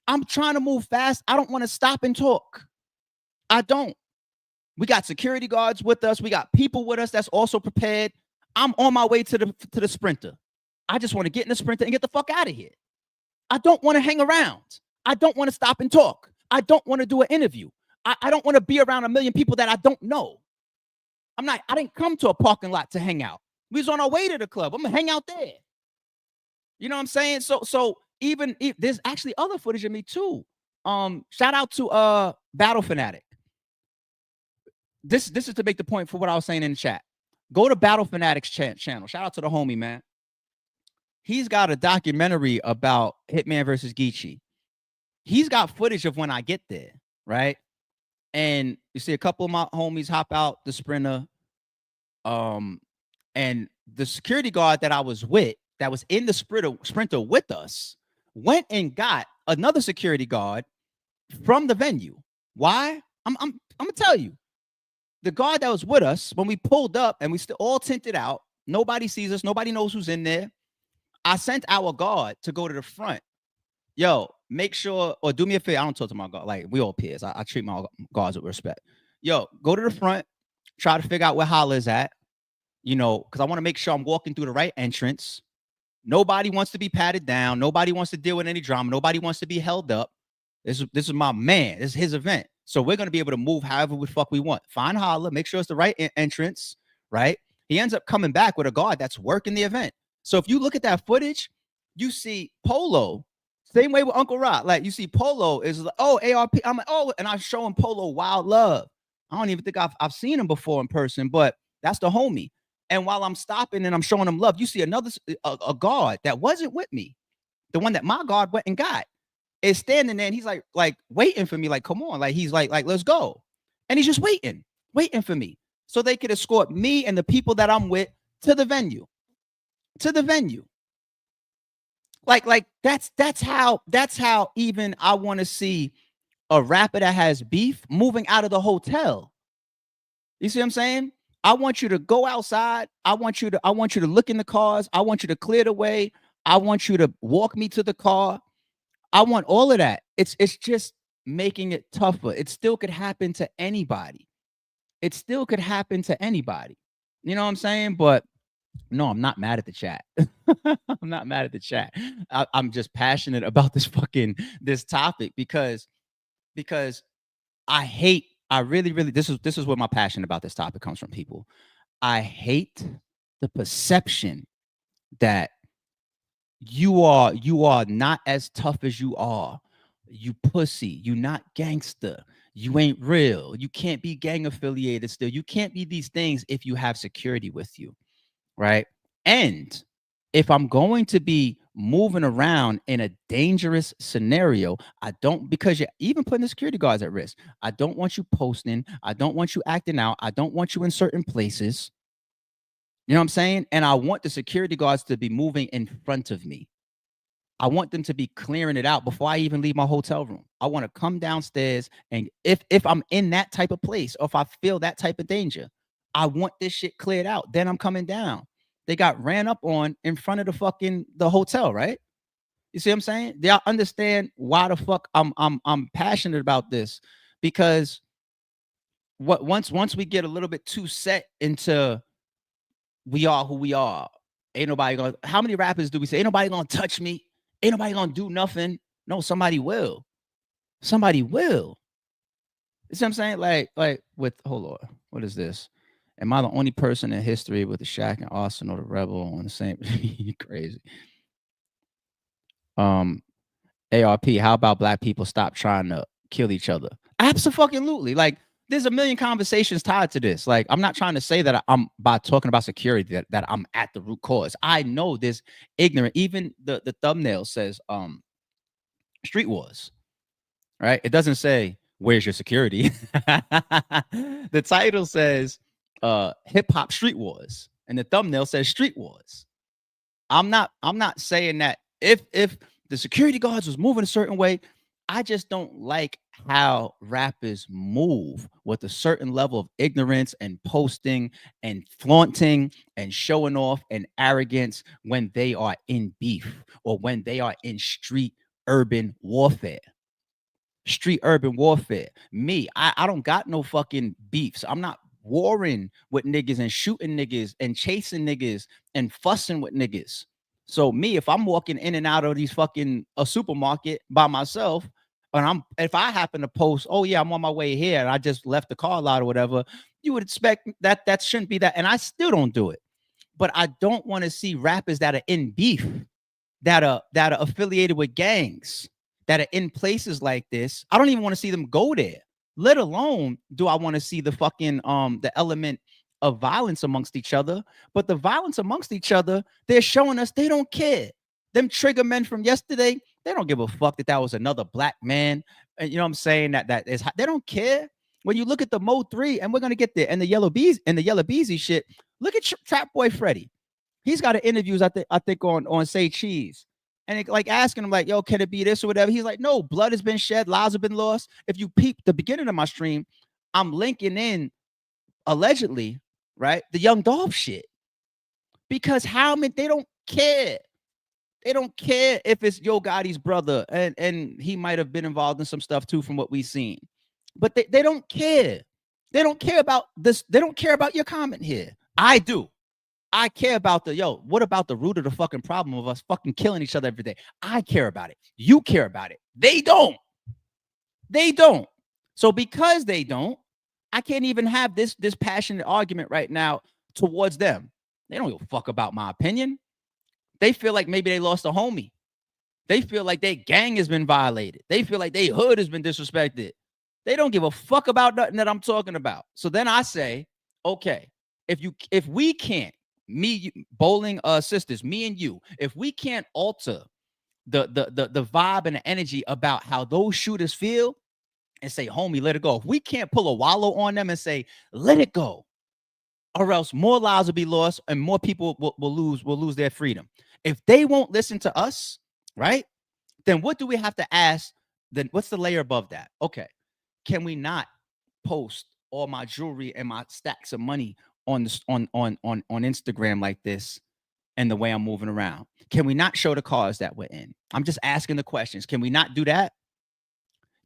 [SPEAKER 1] I'm trying to move fast. I don't want to stop and talk. I don't. We got security guards with us. We got people with us that's also prepared. I'm on my way to the sprinter. I just want to get in the sprinter and get the fuck out of here. I don't want to hang around. I don't want to stop and talk. I don't want to do an interview. I don't want to be around a million people that I don't know. I didn't come to a parking lot to hang out. We was on our way to the club. I'm gonna hang out there. You know what I'm saying? So even if there's actually other footage of me too. Shout out to Battle Fanatic. This is to make the point for what I was saying in the chat. Go to Battle Fanatic's channel. Shout out to the homie, man. He's got a documentary about Hitman versus Geechee. He's got footage of when I get there, right? And you see a couple of my homies hop out the sprinter. And the security guard that I was with, that was in the sprinter with us, went and got another security guard from the venue. Why? I'm gonna tell you. The guard that was with us, when we pulled up and we still all tinted out, nobody sees us, nobody knows who's in there. I sent our guard to go to the front. Yo, make sure, or do me a favor. I don't talk to my guard. Like, we all peers. I treat my guards with respect. Yo, go to the front, try to figure out where Holla is at, you know, because I want to make sure I'm walking through the right entrance. Nobody wants to be patted down. Nobody wants to deal with any drama. Nobody wants to be held up. This is my man. This is his event. So we're going to be able to move however the fuck we want. Find Holla, make sure it's the right entrance, right? He ends up coming back with a guard that's working the event. So if you look at that footage, you see Polo. Same way with Uncle Rock. Like, you see Polo is like, oh, ARP. I'm like, oh, and I'm showing Polo wild love. I don't even think I've seen him before in person, but that's the homie. And while I'm stopping and I'm showing him love, you see another a guard that wasn't with me, the one that my guard went and got, is standing there, and he's like waiting for me. Like, come on, like he's like let's go, and he's just waiting for me, so they could escort me and the people that I'm with to the venue. Like that's how even I want to see a rapper that has beef moving out of the hotel. You see what I'm saying? I want you to go outside. I want you to look in the cars. I want you to clear the way. I want you to walk me to the car. I want all of that. It's just making it tougher. It still could happen to anybody. You know what I'm saying? But no, I'm not mad at the chat. I'm not mad at the chat. I'm just passionate about this topic because I really, this is where my passion about this topic comes from, people. I hate the perception that you are not as tough as you are. You pussy, you not gangster, you ain't real, you can't be gang affiliated still. You can't be these things if you have security with you, right? And if I'm going to be moving around in a dangerous scenario, I don't, because you're even putting the security guards at risk. I don't want you posting. I don't want you acting out. I don't want you in certain places. You know what I'm saying? And I want the security guards to be moving in front of me. I want them to be clearing it out before I even leave my hotel room. I want to come downstairs, and if I'm in that type of place, or if I feel that type of danger, I want this shit cleared out. Then I'm coming down. They got ran up on in front of the hotel, right? You see what I'm saying? They understand why the fuck I'm passionate about this, because once we get a little bit too set into we are who we are, ain't nobody gonna. How many rappers do we say ain't nobody gonna touch me? Ain't nobody gonna do nothing? No, somebody will. Somebody will. You see what I'm saying? Like with, hold on, what is this? Am I the only person in history with the Shaq and Austin or the Rebel on the same? Crazy. ARP, how about black people stop trying to kill each other? Absolutely. Like there's a million conversations tied to this. Like, I'm not trying to say that I'm by talking about security that I'm at the root cause. I know there's ignorant. Even the thumbnail says street wars, right? It doesn't say where's your security. The title says hip hop street wars, and the thumbnail says street wars. I'm not saying that if the security guards was moving a certain way, I just don't like how rappers move with a certain level of ignorance and posting and flaunting and showing off and arrogance when they are in beef or when they are in street urban warfare. Street urban warfare. Me, I don't got no fucking beefs. I'm not warring with niggas and shooting niggas and chasing niggas and fussing with niggas. So me, if I'm walking in and out of these fucking a supermarket by myself, and if I happen to post, oh yeah, I'm on my way here and I just left the car lot or whatever, you would expect that shouldn't be that. And I still don't do it. But I don't want to see rappers that are in beef, that are affiliated with gangs, that are in places like this. I don't even want to see them go there. Let alone do I want to see the fucking the element of violence amongst each other. But the violence amongst each other, they're showing us they don't care. Them trigger men from yesterday, they don't give a fuck that was another black man. And you know what I'm saying? That is, they don't care. When you look at the Mo3, and we're gonna get there, and the Yella Beezy shit. Look at Trap Boy Freddy. He's got an interviews I think on Say Cheese, and it, like asking him like, yo, can it be this or whatever? He's like, no, blood has been shed, lives have been lost. If you peep the beginning of my stream, I'm linking in allegedly, right, the Young Dolph shit, because how many, they don't care. They don't care if it's Yo Gotti's brother, and he might have been involved in some stuff too from what we've seen, but they don't care. They don't care about this. They don't care about your comment here. I do. I care about what about the root of the fucking problem of us fucking killing each other every day? I care about it. You care about it. They don't. They don't. So because they don't, I can't even have this passionate argument right now towards them. They don't give a fuck about my opinion. They feel like maybe they lost a homie. They feel like their gang has been violated. They feel like their hood has been disrespected. They don't give a fuck about nothing that I'm talking about. So then I say, okay, if we can't, me, bowling sisters, me and you, if we can't alter the vibe and the energy about how those shooters feel and say, homie, let it go. If we can't pull a wallow on them and say, let it go, or else more lives will be lost and more people will lose their freedom. If they won't listen to us, right, then what do we have to ask? Then what's the layer above that? Okay, can we not post all my jewelry and my stacks of money on Instagram like this and the way I'm moving around? Can we not show the cars that we're in? I'm just asking the questions. Can we not do that?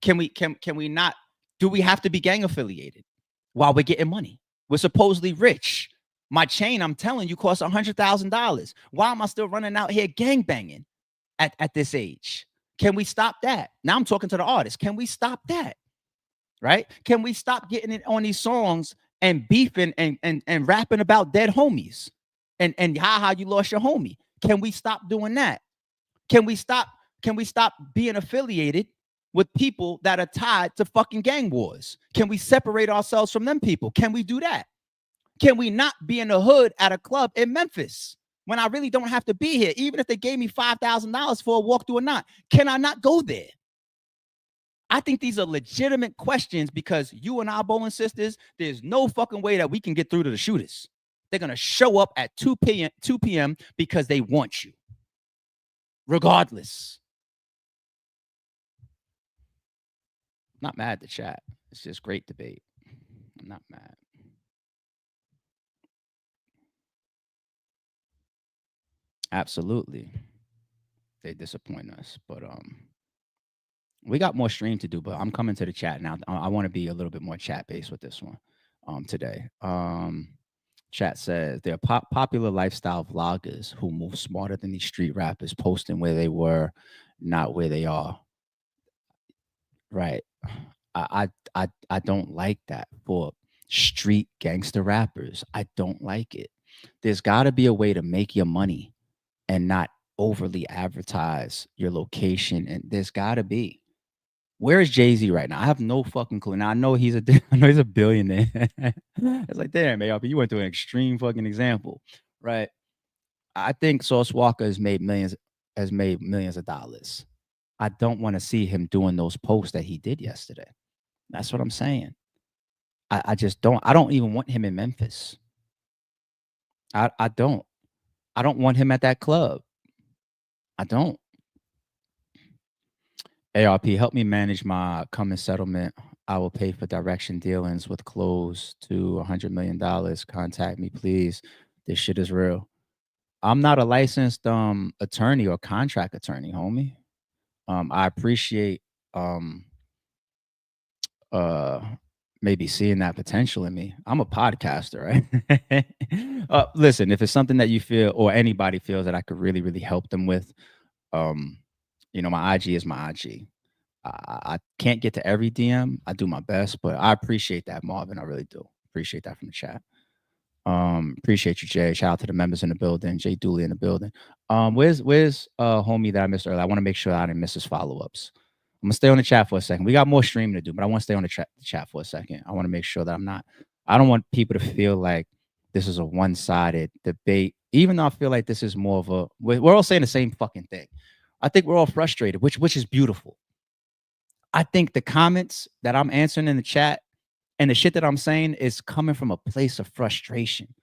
[SPEAKER 1] Can we not? Do we have to be gang affiliated while we're getting money? We're supposedly rich. My chain, I'm telling you, costs $100,000. Why am I still running out here gang banging at this age? Can we stop that? Now I'm talking to the artists. Can we stop that? Right? Can we stop getting it on these songs and beefing and rapping about dead homies and how you lost your homie? Can we stop doing that? Can we stop being affiliated with people that are tied to fucking gang wars? Can we separate ourselves from them people? Can we do that? Can we not be in the hood at a club in Memphis when I really don't have to be here? Even if they gave me $5,000 for a walkthrough or not, can I not go there? I think these are legitimate questions because you and I, bowling sisters, there's no fucking way that we can get through to the shooters. They're going to show up at 2 p.m. because they want you, regardless. I'm not mad at the chat. It's just great debate. I'm not mad. Absolutely. They disappoint us, but we got more stream to do, but I'm coming to the chat now. I want to be a little bit more chat based with this one today. Chat says they're popular lifestyle vloggers who move smarter than these street rappers, posting where they were, not where they are. Right. I don't like that for street gangster rappers. I don't like it. There's got to be a way to make your money and not overly advertise your location. And there's got to be. Where is Jay-Z right now? I have no fucking clue. Now I know he's a billionaire. It's like, damn, man, you went to an extreme fucking example, right? I think Sauce Walka has made millions of dollars. I don't want to see him doing those posts that he did yesterday. That's what I'm saying. I just don't. I don't even want him in Memphis. I don't. I don't want him at that club. I don't. ARP, help me manage my coming settlement. I will pay for direction dealings with close to $100 million. Contact me, please. This shit is real. I'm not a licensed attorney or contract attorney, homie. I appreciate maybe seeing that potential in me. I'm a podcaster, right? Listen, if it's something that you feel or anybody feels that I could really, really help them with, my IG is my IG. I can't get to every DM. I do my best, but I appreciate that, Marvin. I really do. Appreciate that from the chat. Appreciate you, Jay. Shout out to the members in the building. Jay Dooley in the building. Where's homie that I missed earlier? I want to make sure I didn't miss his follow-ups. I'm gonna stay on the chat for a second. We got more streaming to do, but I want to stay on the chat for a second. I want to make sure that I don't want people to feel like this is a one-sided debate, even though I feel like this is more of we're all saying the same fucking thing. I think we're all frustrated, which is beautiful. I think the comments that I'm answering in the chat and the shit that I'm saying is coming from a place of frustration.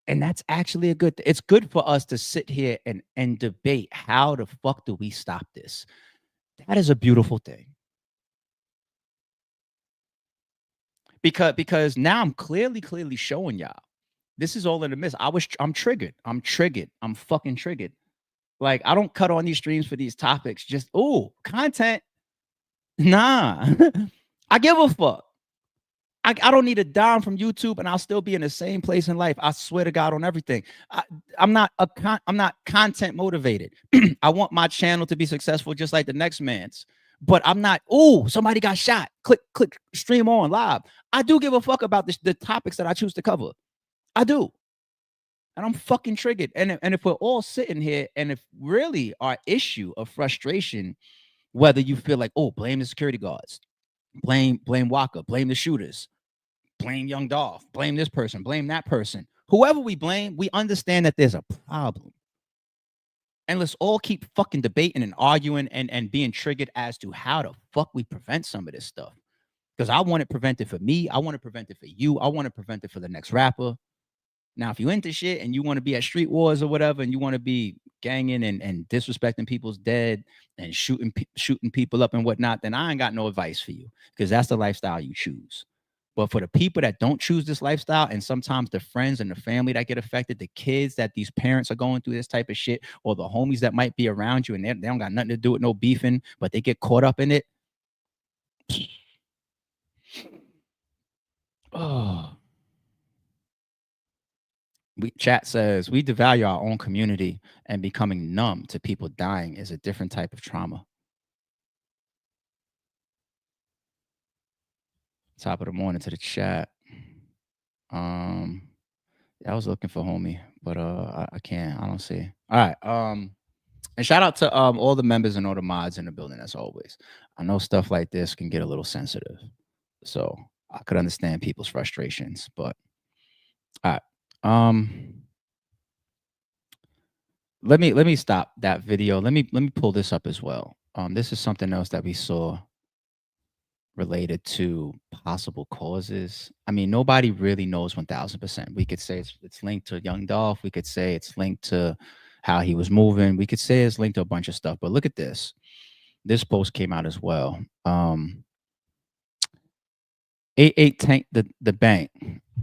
[SPEAKER 1] And that's actually a good thing. It's good for us to sit here and debate how the fuck do we stop this. That is a beautiful thing. Because now I'm clearly showing y'all. This is all in the midst. I'm triggered. I'm fucking triggered. Like, I don't cut on these streams for these topics. Just, content. Nah. I give a fuck. I don't need a dime from YouTube, and I'll still be in the same place in life. I swear to God on everything. I'm not content motivated. I want my channel to be successful just like the next man's. But I'm not, somebody got shot. Click, stream on live. I do give a fuck about the topics that I choose to cover. I do. And I'm fucking triggered. And if we're all sitting here, and if really our issue of frustration, whether you feel like, blame the security guards, blame Walker, blame the shooters, blame Young Dolph, blame this person, blame that person. Whoever we blame, we understand that there's a problem. And let's all keep fucking debating and arguing and being triggered as to how the fuck we prevent some of this stuff. Because I want it prevented for me. I want to prevent it for you. I want to prevent it for the next rapper. Now, if you into shit and you want to be at street wars or whatever, and you want to be ganging and disrespecting people's dead and shooting people up and whatnot, then I ain't got no advice for you, because that's the lifestyle you choose. But for the people that don't choose this lifestyle, and sometimes the friends and the family that get affected, the kids that these parents are going through this type of shit, or the homies that might be around you and they don't got nothing to do with no beefing, but they get caught up in it. Chat says, we devalue our own community, and becoming numb to people dying is a different type of trauma. Top of the morning to the chat. I was looking for homie, but I can't. I don't see. All right. And shout out to all the members and all the mods in the building, as always. I know stuff like this can get a little sensitive, so I could understand people's frustrations. But all right. Let me stop that video. Let me pull this up as well. This is something else that we saw related to possible causes. I mean, nobody really knows 1000%. We could say it's linked to Young Dolph. We could say it's linked to how he was moving. We could say it's linked to a bunch of stuff. But look at this. This post came out as well. 88 Tank the bank.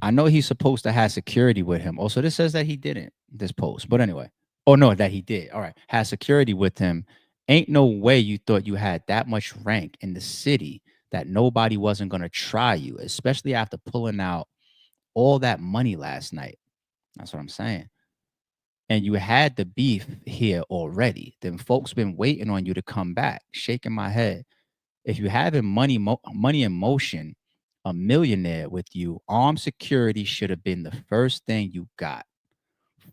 [SPEAKER 1] I know he's supposed to have security with him. Also, this says that he didn't, this post. But anyway. Oh, no, that he did. All right. Has security with him. Ain't no way you thought you had that much rank in the city that nobody wasn't going to try you, especially after pulling out all that money last night. That's what I'm saying. And you had the beef here already. Then folks been waiting on you to come back. Shaking my head. If you having money in motion, a millionaire with you, armed security should have been the first thing you got.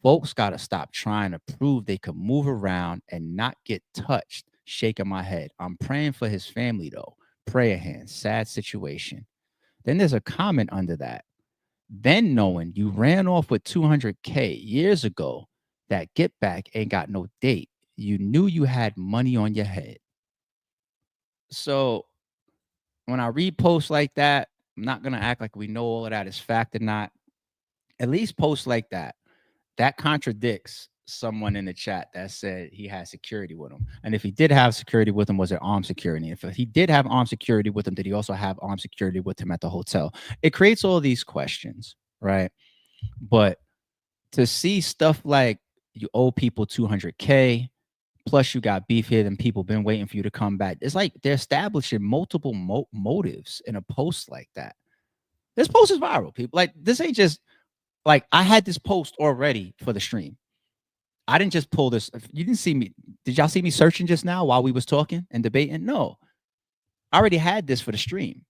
[SPEAKER 1] Folks got to stop trying to prove they could move around and not get touched shaking my head. I'm praying for his family though. Prayer hands, sad situation. Then there's a comment under that. Then knowing you ran off with 200K years ago, that get back ain't got no date. You knew you had money on your head. So when I read posts like that, I'm not gonna act like we know all of that is fact or not. At least posts like that contradicts someone in the chat that said he had security with him. And if he did have security with him, was it armed security? If he did have armed security with him, did he also have armed security with him at the hotel? It creates all these questions, right? But to see stuff like you owe people 200K, plus you got beef here and people been waiting for you to come back. It's like they're establishing multiple motives in a post like that. This post is viral, people. Like, this ain't just like, I had this post already for the stream. I didn't just pull this. You didn't see me. Did y'all see me searching just now while we was talking and debating? No. I already had this for the stream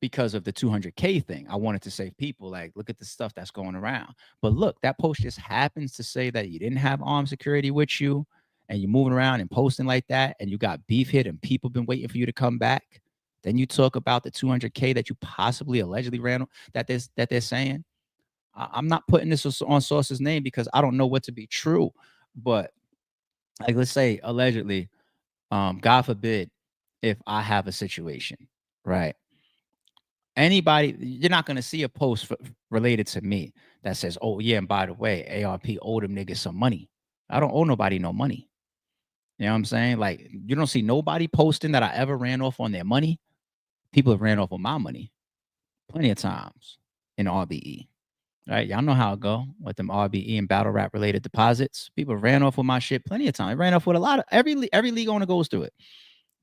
[SPEAKER 1] because of the 200K thing. I wanted to save people. Like, look at the stuff that's going around. But look, that post just happens to say that you didn't have armed security with you and you're moving around and posting like that and you got beef hit and people been waiting for you to come back. Then you talk about the 200K that you possibly allegedly ran, that they're saying. I'm not putting this on Sauce's name because I don't know what to be true. But like, let's say allegedly, God forbid, if I have a situation, right? Anybody, you're not going to see a post related to me that says, oh, yeah, and by the way, ARP owed them niggas some money. I don't owe nobody no money. You know what I'm saying? Like, you don't see nobody posting that I ever ran off on their money. People have ran off on my money plenty of times in RBE. Right, y'all know how it go with them RBE and battle rap related deposits. People ran off with my shit plenty of time. Ran off with a lot of every league owner goes through it.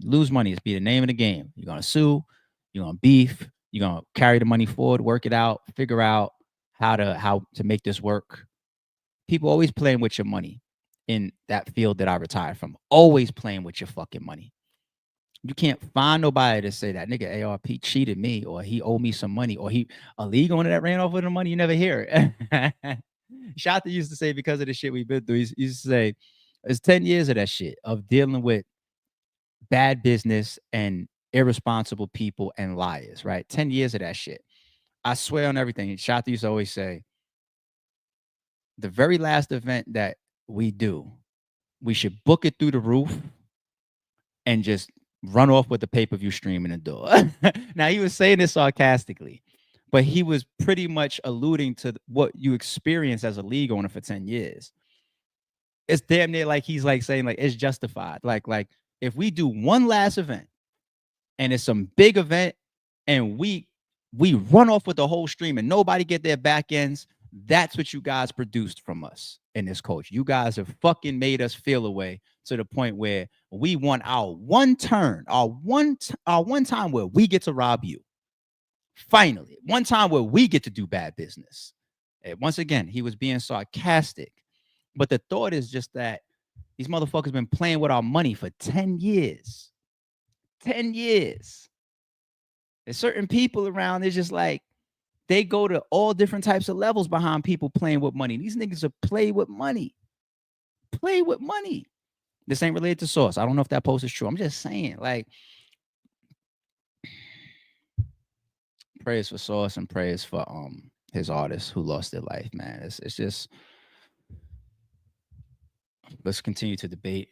[SPEAKER 1] Lose money is be the name of the game. You're gonna sue, you're gonna beef, you're gonna carry the money forward, work it out, figure out how to make this work. People always playing with your money in that field that I retired from. Always playing with your fucking money. You can't find nobody to say that nigga ARP cheated me or he owed me some money or he a league owner that ran off with the money. You never hear it. Shota used to say, because of the shit we've been through, he used to say it's 10 years of that shit of dealing with bad business and irresponsible people and liars, right? 10 years of that shit. I swear on everything. Shota used to always say, the very last event that we do, we should book it through the roof and just run off with the pay-per-view stream in the door. Now, he was saying this sarcastically, but he was pretty much alluding to what you experienced as a league owner for 10 years. It's damn near like he's like saying like it's justified. Like if we do one last event and it's some big event and we run off with the whole stream and nobody get their back ends, that's what you guys produced from us in this coach. You guys have fucking made us feel away to the point where we want our one turn, our one time where we get to rob you. Finally, one time where we get to do bad business. And once again, he was being sarcastic, but the thought is just that these motherfuckers been playing with our money for 10 years. 10 years. There's certain people around, they're just like, they go to all different types of levels behind people playing with money. These niggas are play with money. Play with money. This ain't related to Sauce. I don't know if that post is true. I'm just saying, like, prayers for Sauce and prayers for his artists who lost their life, man. It's just, let's continue to debate.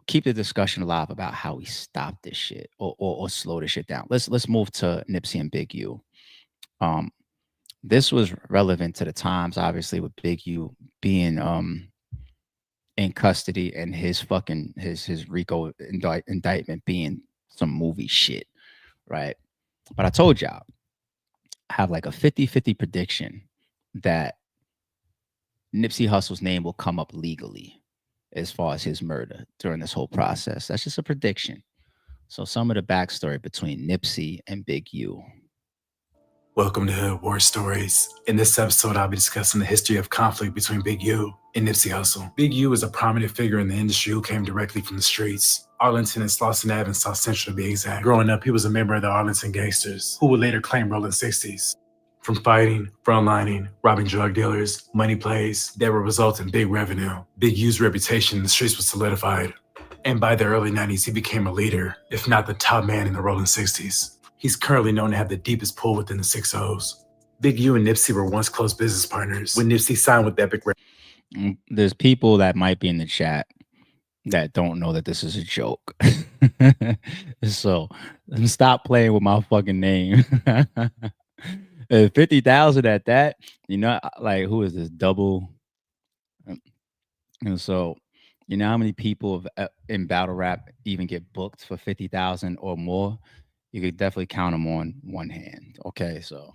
[SPEAKER 1] Keep the discussion alive about how we stop this shit or slow this shit down. Let's move to Nipsey and Big U. This was relevant to the times, obviously, with Big U being in custody and his RICO indictment being some movie shit, right? But I told y'all, I have like a 50-50 prediction that Nipsey Hussle's name will come up legally as far as his murder during this whole process. That's just a prediction. So some of the backstory between Nipsey and Big U.
[SPEAKER 9] Welcome to Hood War Stories. In this episode, I'll be discussing the history of conflict between Big U and Nipsey Hussle. Big U is a prominent figure in the industry who came directly from the streets. Arlington and Slauson Ave in South Central to be exact. Growing up, he was a member of the Arlington Gangsters, who would later claim Rolling 60s. From fighting, frontlining, robbing drug dealers, money plays that would result in big revenue. Big U's reputation in the streets was solidified. And by the early 90s, he became a leader, if not the top man in the rolling 60s. He's currently known to have the deepest pull within the 6-0s. Big U and Nipsey were once close business partners when Nipsey signed with Epic Records.
[SPEAKER 1] There's people that might be in the chat that don't know that this is a joke. So stop playing with my fucking name. 50,000 at that, you know, like, who is this double? And so, you know how many people in battle rap even get booked for 50,000 or more? You could definitely count them on one hand. Okay, so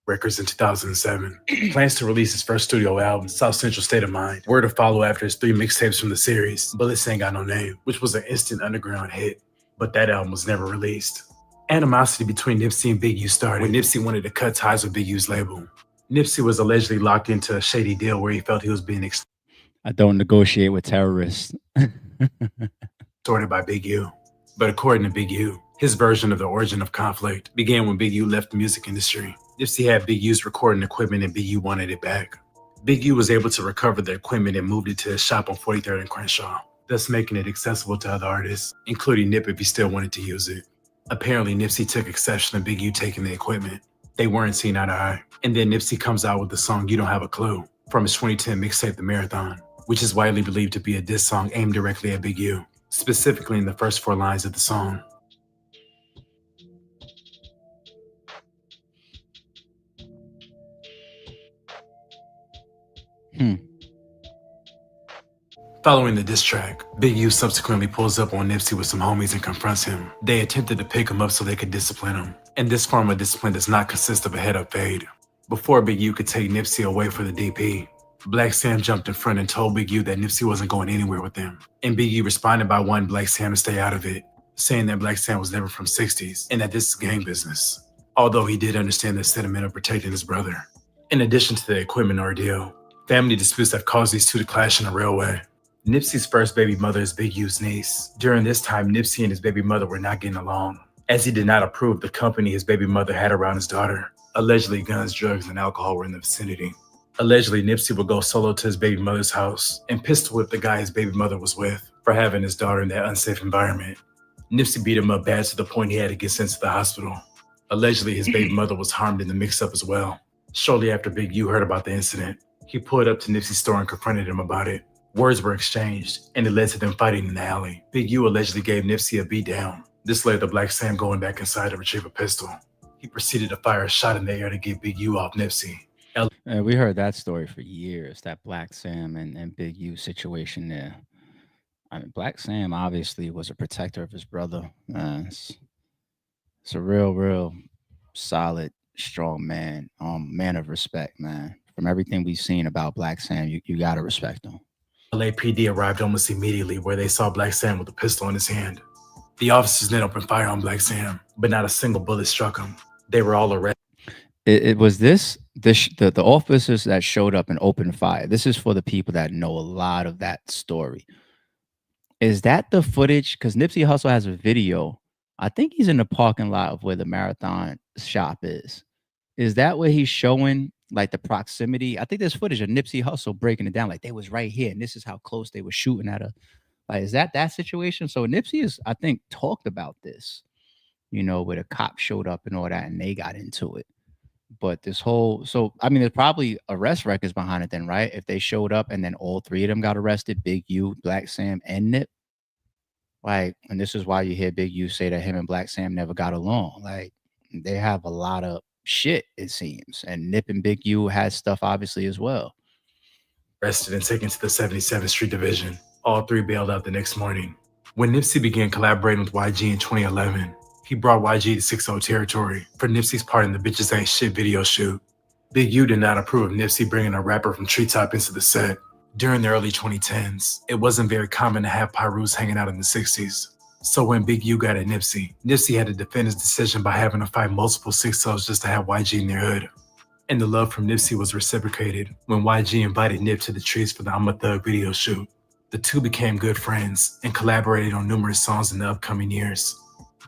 [SPEAKER 9] Records in 2007. Plans to release his first studio album, South Central State of Mind, were to follow after his 3 mixtapes from the series, Bullets Ain't Got No Name, which was an instant underground hit, but that album was never released. Animosity between Nipsey and Big U started when Nipsey wanted to cut ties with Big U's label. Nipsey was allegedly locked into a shady deal where he felt he was being
[SPEAKER 1] I don't negotiate with terrorists.
[SPEAKER 9] Extorted by Big U. But according to Big U, his version of the origin of conflict began when Big U left the music industry. Nipsey had Big U's recording equipment and Big U wanted it back. Big U was able to recover the equipment and moved it to his shop on 43rd and Crenshaw, thus making it accessible to other artists, including Nip if he still wanted to use it. Apparently, Nipsey took exception to Big U taking the equipment. They weren't seen eye to eye. And then Nipsey comes out with the song You Don't Have a Clue from his 2010 mixtape The Marathon, which is widely believed to be a diss song aimed directly at Big U, specifically in the first 4 lines of the song. Following the diss track, Big U subsequently pulls up on Nipsey with some homies and confronts him. They attempted to pick him up so they could discipline him, and this form of discipline does not consist of a head-up fade. Before Big U could take Nipsey away for the DP, Black Sam jumped in front and told Big U that Nipsey wasn't going anywhere with them, and Big U responded by wanting Black Sam to stay out of it, saying that Black Sam was never from 60s and that this is gang business, although he did understand the sentiment of protecting his brother. In addition to the equipment ordeal, family disputes have caused these two to clash in a real way. Nipsey's first baby mother is Big U's niece. During this time, Nipsey and his baby mother were not getting along, as he did not approve the company his baby mother had around his daughter. Allegedly, guns, drugs, and alcohol were in the vicinity. Allegedly, Nipsey would go solo to his baby mother's house and pistol whip the guy his baby mother was with for having his daughter in that unsafe environment. Nipsey beat him up bad to the point he had to get sent to the hospital. Allegedly, his baby mother was harmed in the mix-up as well. Shortly after Big U heard about the incident, he pulled up to Nipsey's store and confronted him about it. Words were exchanged, and it led to them fighting in the alley. Big U allegedly gave Nipsey a beatdown. This led to Black Sam going back inside to retrieve a pistol. He proceeded to fire a shot in the air to get Big U off Nipsey.
[SPEAKER 1] We heard that story for years, that Black Sam and Big U situation there. I mean, Black Sam obviously was a protector of his brother. It's a real solid, strong man, man of respect, man. From everything we've seen about Black Sam, you gotta respect him.
[SPEAKER 9] LAPD arrived almost immediately where they saw Black Sam with a pistol in his hand. The officers then opened fire on Black Sam, but not a single bullet struck him. They were all arrested.
[SPEAKER 1] It was the officers that showed up and opened fire. This is for the people that know a lot of that story. Is that the footage? Because Nipsey Hussle has a video. I think he's in the parking lot of where the Marathon shop is. Is that where he's showing like the proximity? I think there's footage of Nipsey Hussle breaking it down. Like they was right here and this is how close they were shooting at her. Like, is that situation? So Nipsey is, I think, talked about this, you know, where the cop showed up and all that and they got into it. But this whole, so I mean, there's probably arrest records behind it then, right? If they showed up and then all 3 of them got arrested, Big U, Black Sam, and Nip. Like, and this is why you hear Big U say that him and Black Sam never got along. Like, they have a lot of shit, it seems. And Nip and Big U has stuff obviously as well.
[SPEAKER 9] Arrested and taken to the 77th Street Division. All 3 bailed out the next morning. When Nipsey began collaborating with YG in 2011, he brought YG to 6-0 territory for Nipsey's part in the Bitches Ain't Shit video shoot. Big U did not approve of Nipsey bringing a rapper from Treetop into the set. During the early 2010s, it wasn't very common to have Pyrus hanging out in the 60s. So when Big U got at Nipsey had to defend his decision by having to fight multiple 6-0s just to have YG in their hood. And the love from Nipsey was reciprocated when YG invited Nip to the trees for the I'm a Thug video shoot. The two became good friends and collaborated on numerous songs in the upcoming years.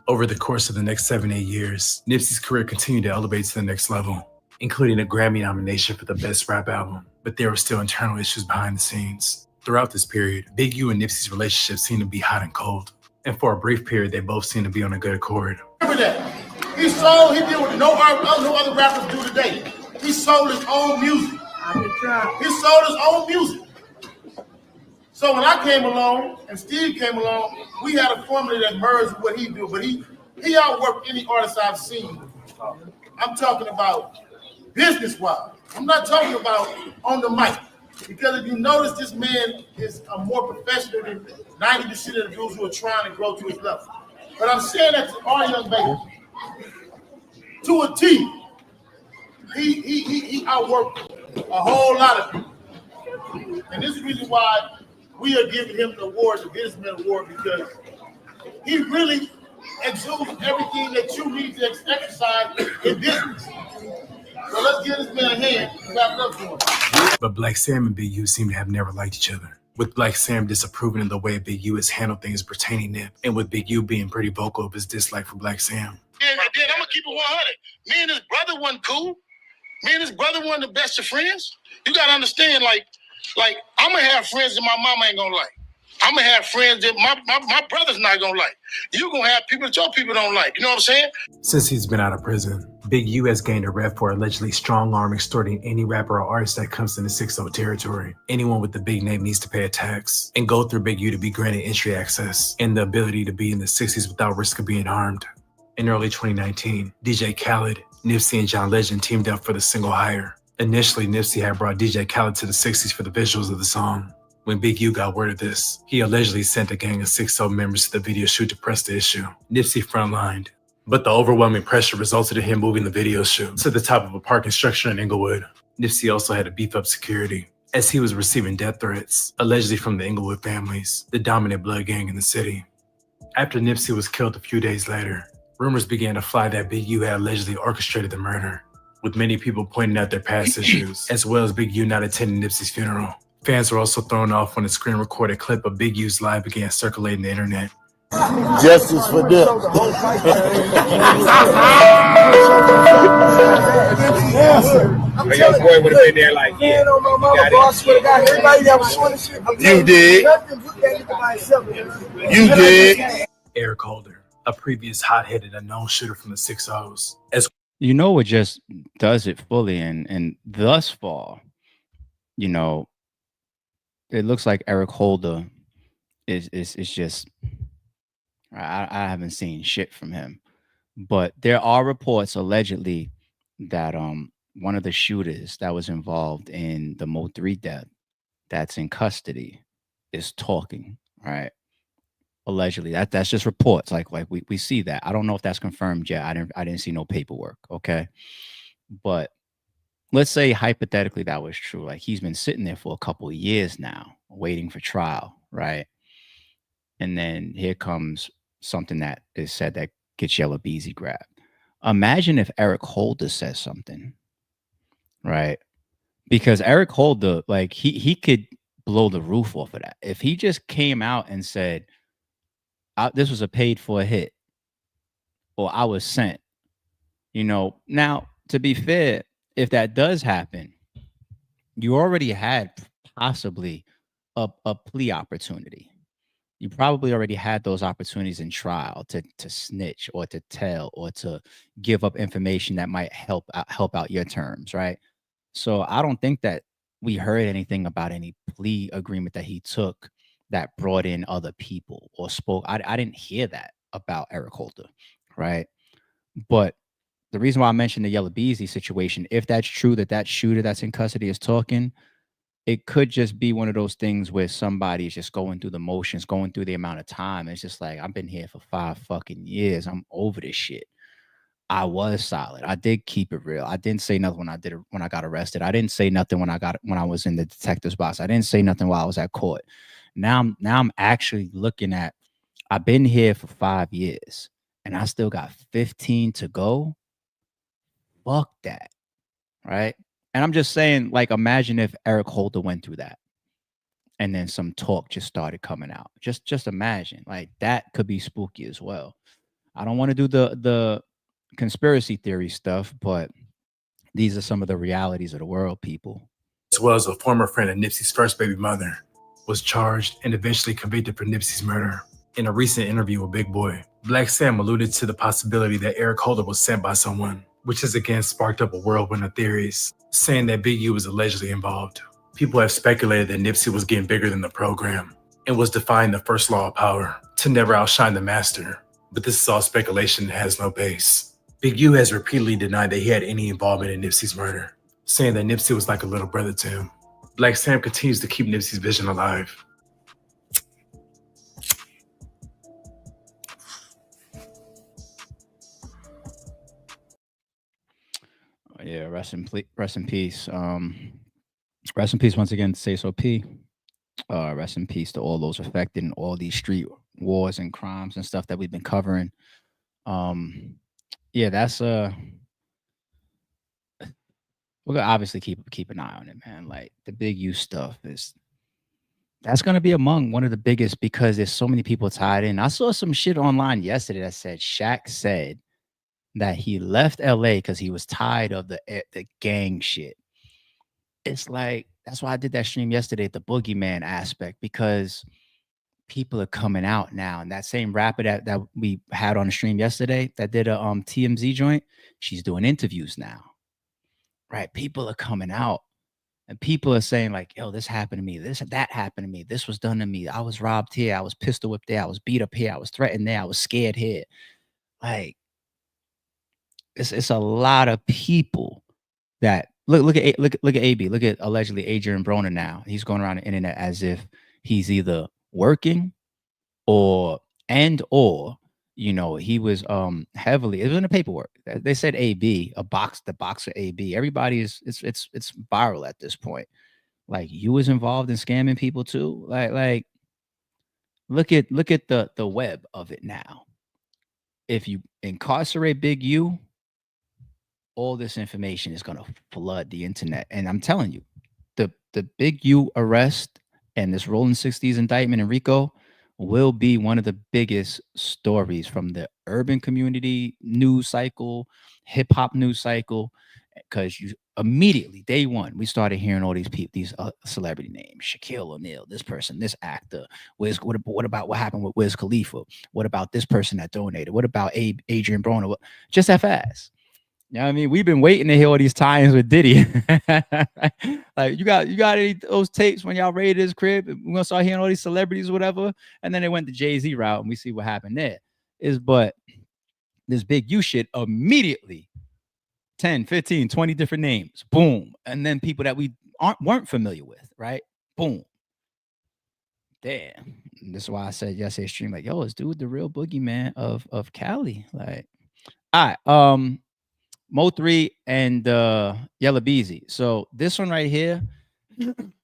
[SPEAKER 9] Over the course of the next 7-8 years, Nipsey's career continued to elevate to the next level. including a Grammy nomination for the Best Rap Album. But there were still internal issues behind the scenes. Throughout this period, Big U and Nipsey's relationship seemed to be hot and cold. And for a brief period, they both seemed to be on a good accord.
[SPEAKER 10] Remember that. He did what no other rappers do today. He sold his own music. He sold his own music. So when I came along and Steve came along, we had a formula that merged what he do, but he outworked any artist I've seen. I'm talking about business-wise. I'm not talking about on the mic. Because if you notice, this man is more professional than 90% of the dudes who are trying to grow to his level. But I'm saying that to all young babies, to a T, he outworked a whole lot of people. And this is the reason why we are giving him the award, the Businessman Award, because he really exudes everything that you need to exercise in business. So let's give this man a hand and clap it up for him.
[SPEAKER 9] But Black Sam and Big U seem to have never liked each other, with Black Sam disapproving of the way Big U has handled things pertaining Nip, and with Big U being pretty vocal of his dislike for Black Sam.
[SPEAKER 10] And then I'm gonna keep it 100. Me and his brother wasn't cool. Me and his brother weren't the best of friends. You gotta understand, like I'm gonna have friends that my mama ain't gonna like. I'm gonna have friends that my brother's not gonna like. You gonna have people that your people don't like. You know what I'm saying?
[SPEAKER 9] Since he's been out of prison, Big U has gained a rep for allegedly strong-arm extorting any rapper or artist that comes into 6-0 territory. Anyone with the big name needs to pay a tax and go through Big U to be granted entry access and the ability to be in the 60s without risk of being harmed. In early 2019, DJ Khaled, Nipsey, and John Legend teamed up for the single Higher. Initially, Nipsey had brought DJ Khaled to the 60s for the visuals of the song. When Big U got word of this, he allegedly sent a gang of 6-0 members to the video shoot to press the issue. Nipsey frontlined, but the overwhelming pressure resulted in him moving the video shoot to the top of a parking structure in Inglewood. Nipsey also had to beef up security, as he was receiving death threats, allegedly from the Inglewood families, the dominant blood gang in the city. After Nipsey was killed a few days later, rumors began to fly that Big U had allegedly orchestrated the murder, with many people pointing out their past issues, as well as Big U not attending Nipsey's funeral. Fans were also thrown off when a screen-recorded clip of Big U's live began circulating the internet.
[SPEAKER 10] Justice for them.
[SPEAKER 11] But your boy would have been there like, yeah,
[SPEAKER 10] You did. You did.
[SPEAKER 9] Eric Holder, a previous hot-headed unknown shooter from the 6-0s.
[SPEAKER 1] You know what just does it fully, and thus far, you know, it looks like Eric Holder is just, I haven't seen shit from him, but there are reports allegedly that one of the shooters that was involved in the Mo3 death that's in custody is talking, right? Allegedly, that's just reports. Like we see that. I don't know if that's confirmed yet. I didn't see no paperwork. Okay, but let's say hypothetically that was true. Like he's been sitting there for a couple of years now, waiting for trial, right? And then here comes something that is said that gets Yella Beezy grabbed. Imagine if Eric Holder says something, right? Because Eric Holder, like he could blow the roof off of that. If he just came out and said, this was a paid for hit, or I was sent, you know. Now, to be fair, if that does happen, you already had possibly a plea opportunity. You probably already had those opportunities in trial to snitch or to tell or to give up information that might help out your terms, right? So I don't think that we heard anything about any plea agreement that he took that brought in other people or spoke. I didn't hear that about Eric Holder, right? But the reason why I mentioned the Yella Beezy situation, if that's true that shooter that's in custody is talking, it could just be one of those things where somebody is just going through the motions, going through the amount of time. It's just like, I've been here for 5 fucking years. I'm over this shit. I was solid. I did keep it real. I didn't say nothing when I got arrested. I didn't say nothing when I was in the detective's box. I didn't say nothing while I was at court. Now I'm actually looking at, I've been here for 5 years and I still got 15 to go. Fuck that. Right. And I'm just saying, like, imagine if Eric Holder went through that and then some talk just started coming out. Just imagine, like, that could be spooky as well. I don't want to do the conspiracy theory stuff, but These are some of the realities of the world, people.
[SPEAKER 9] As well as a former friend of Nipsey's first baby mother, was charged and eventually convicted for Nipsey's murder. In a recent interview with Big Boy, Black Sam alluded to the possibility that Eric Holder was sent by someone, which has again sparked up a whirlwind of theories, saying that Big U was allegedly involved. People have speculated that Nipsey was getting bigger than the program and was defying the first law of power to never outshine the master. But this is all speculation that has no base. Big U has repeatedly denied that he had any involvement in Nipsey's murder, saying that Nipsey was like a little brother to him. Black Sam continues to keep Nipsey's vision alive.
[SPEAKER 1] Yeah, rest in peace. Rest in peace once again to Sayso P. Rest in peace to all those affected in all these street wars and crimes and stuff that we've been covering. Yeah, that's we're gonna obviously keep an eye on it, man. Like the Big U stuff that's gonna be among one of the biggest because there's so many people tied in. I saw some shit online yesterday that said Shaq said that he left LA because he was tired of the gang shit. It's like that's why I did that stream yesterday, the boogeyman aspect, because people are coming out now. And that same rapper that we had on the stream yesterday that did a TMZ joint, she's doing interviews now. Right? People are coming out and people are saying, like, yo, this happened to me, that happened to me, this was done to me. I was robbed here, I was pistol whipped there, I was beat up here, I was threatened there, I was scared here. Like, it's a lot of people that look at AB, look at allegedly Adrian Broner now. He's going around the internet as if he's either working or you know, he was heavily, it was in the paperwork. They said AB, the boxer AB. Everybody is it's viral at this point. Like you was involved in scamming people too. Like look at the web of it now. If you incarcerate Big U, all this information is going to flood the internet. And I'm telling you, the Big U arrest and this Rolling 60s indictment in Rico will be one of the biggest stories from the urban community news cycle, hip hop news cycle, because you immediately day one we started hearing all these people, these celebrity names, Shaquille O'Neal, this person, this actor. What about what happened with Wiz Khalifa? What about this person that donated? What about Adrian Broner? Just that fast. You know what I mean? We've been waiting to hear all these tie-ins with Diddy. Like, you got any of those tapes when y'all raided his crib? We're gonna start hearing all these celebrities or whatever. And then they went the Jay-Z route and we see what happened there. But this Big U shit immediately 10, 15, 20 different names. Boom. And then people that we weren't familiar with, right? Boom. Damn. And this is why I said yesterday stream, like, yo, this dude the real boogeyman of Cali. Like, all right. Mo3 and Yella Beezy. So this one right here,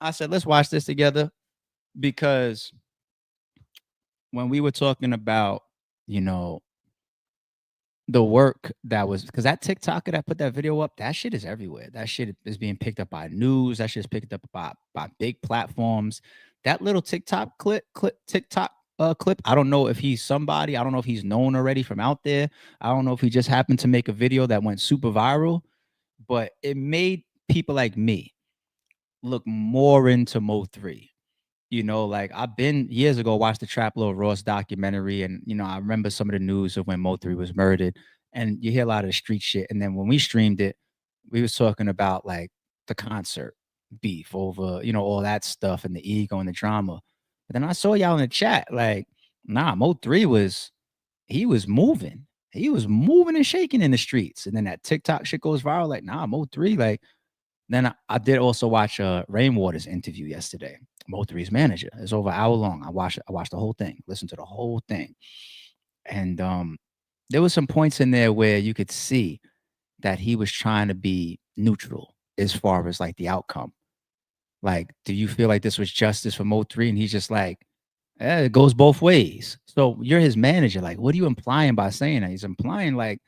[SPEAKER 1] I said, let's watch this together because when we were talking about, you know, the work that was, because that TikToker that put that video up, that shit is everywhere. That shit is being picked up by news. That shit is picked up by big platforms. That little TikTok clip, I don't know if he's somebody. I don't know if he's known already from out there. I don't know if he just happened to make a video that went super viral, but it made people like me look more into Mo3. You know, like I've been years ago watched the Trap Lord Ross documentary, and you know, I remember some of the news of when Mo3 was murdered, and you hear a lot of the street shit. And then when we streamed it, we was talking about like the concert beef over, you know, all that stuff and the ego and the drama. But then I saw y'all in the chat, like, nah, Mo3 was moving. He was moving and shaking in the streets. And then that TikTok shit goes viral, like, nah, Mo3, like, then I did also watch Rainwater's interview yesterday. Mo3's manager. It's over an hour long. I watched the whole thing, listened to the whole thing. And there was some points in there where you could see that he was trying to be neutral as far as like the outcome. Like, do you feel like this was justice for Mo3? And he's just like, it goes both ways. So you're his manager. Like, what are you implying by saying that? He's implying like,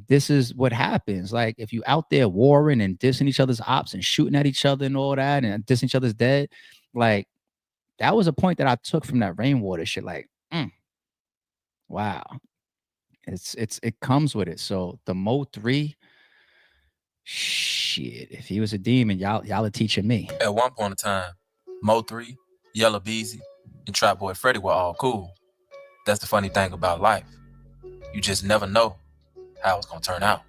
[SPEAKER 1] this is what happens. Like, if you out there warring and dissing each other's ops and shooting at each other and all that and dissing each other's dead, like, that was a point that I took from that Rainwater shit. Like, wow. It comes with it. So the Mo3 shit. appreciate. If he was a demon, y'all are teaching me.
[SPEAKER 12] At one point in time, Mo3, Yella Beezy, and Trap Boy Freddy were all cool. That's the funny thing about life. You just never know how it's gonna turn out.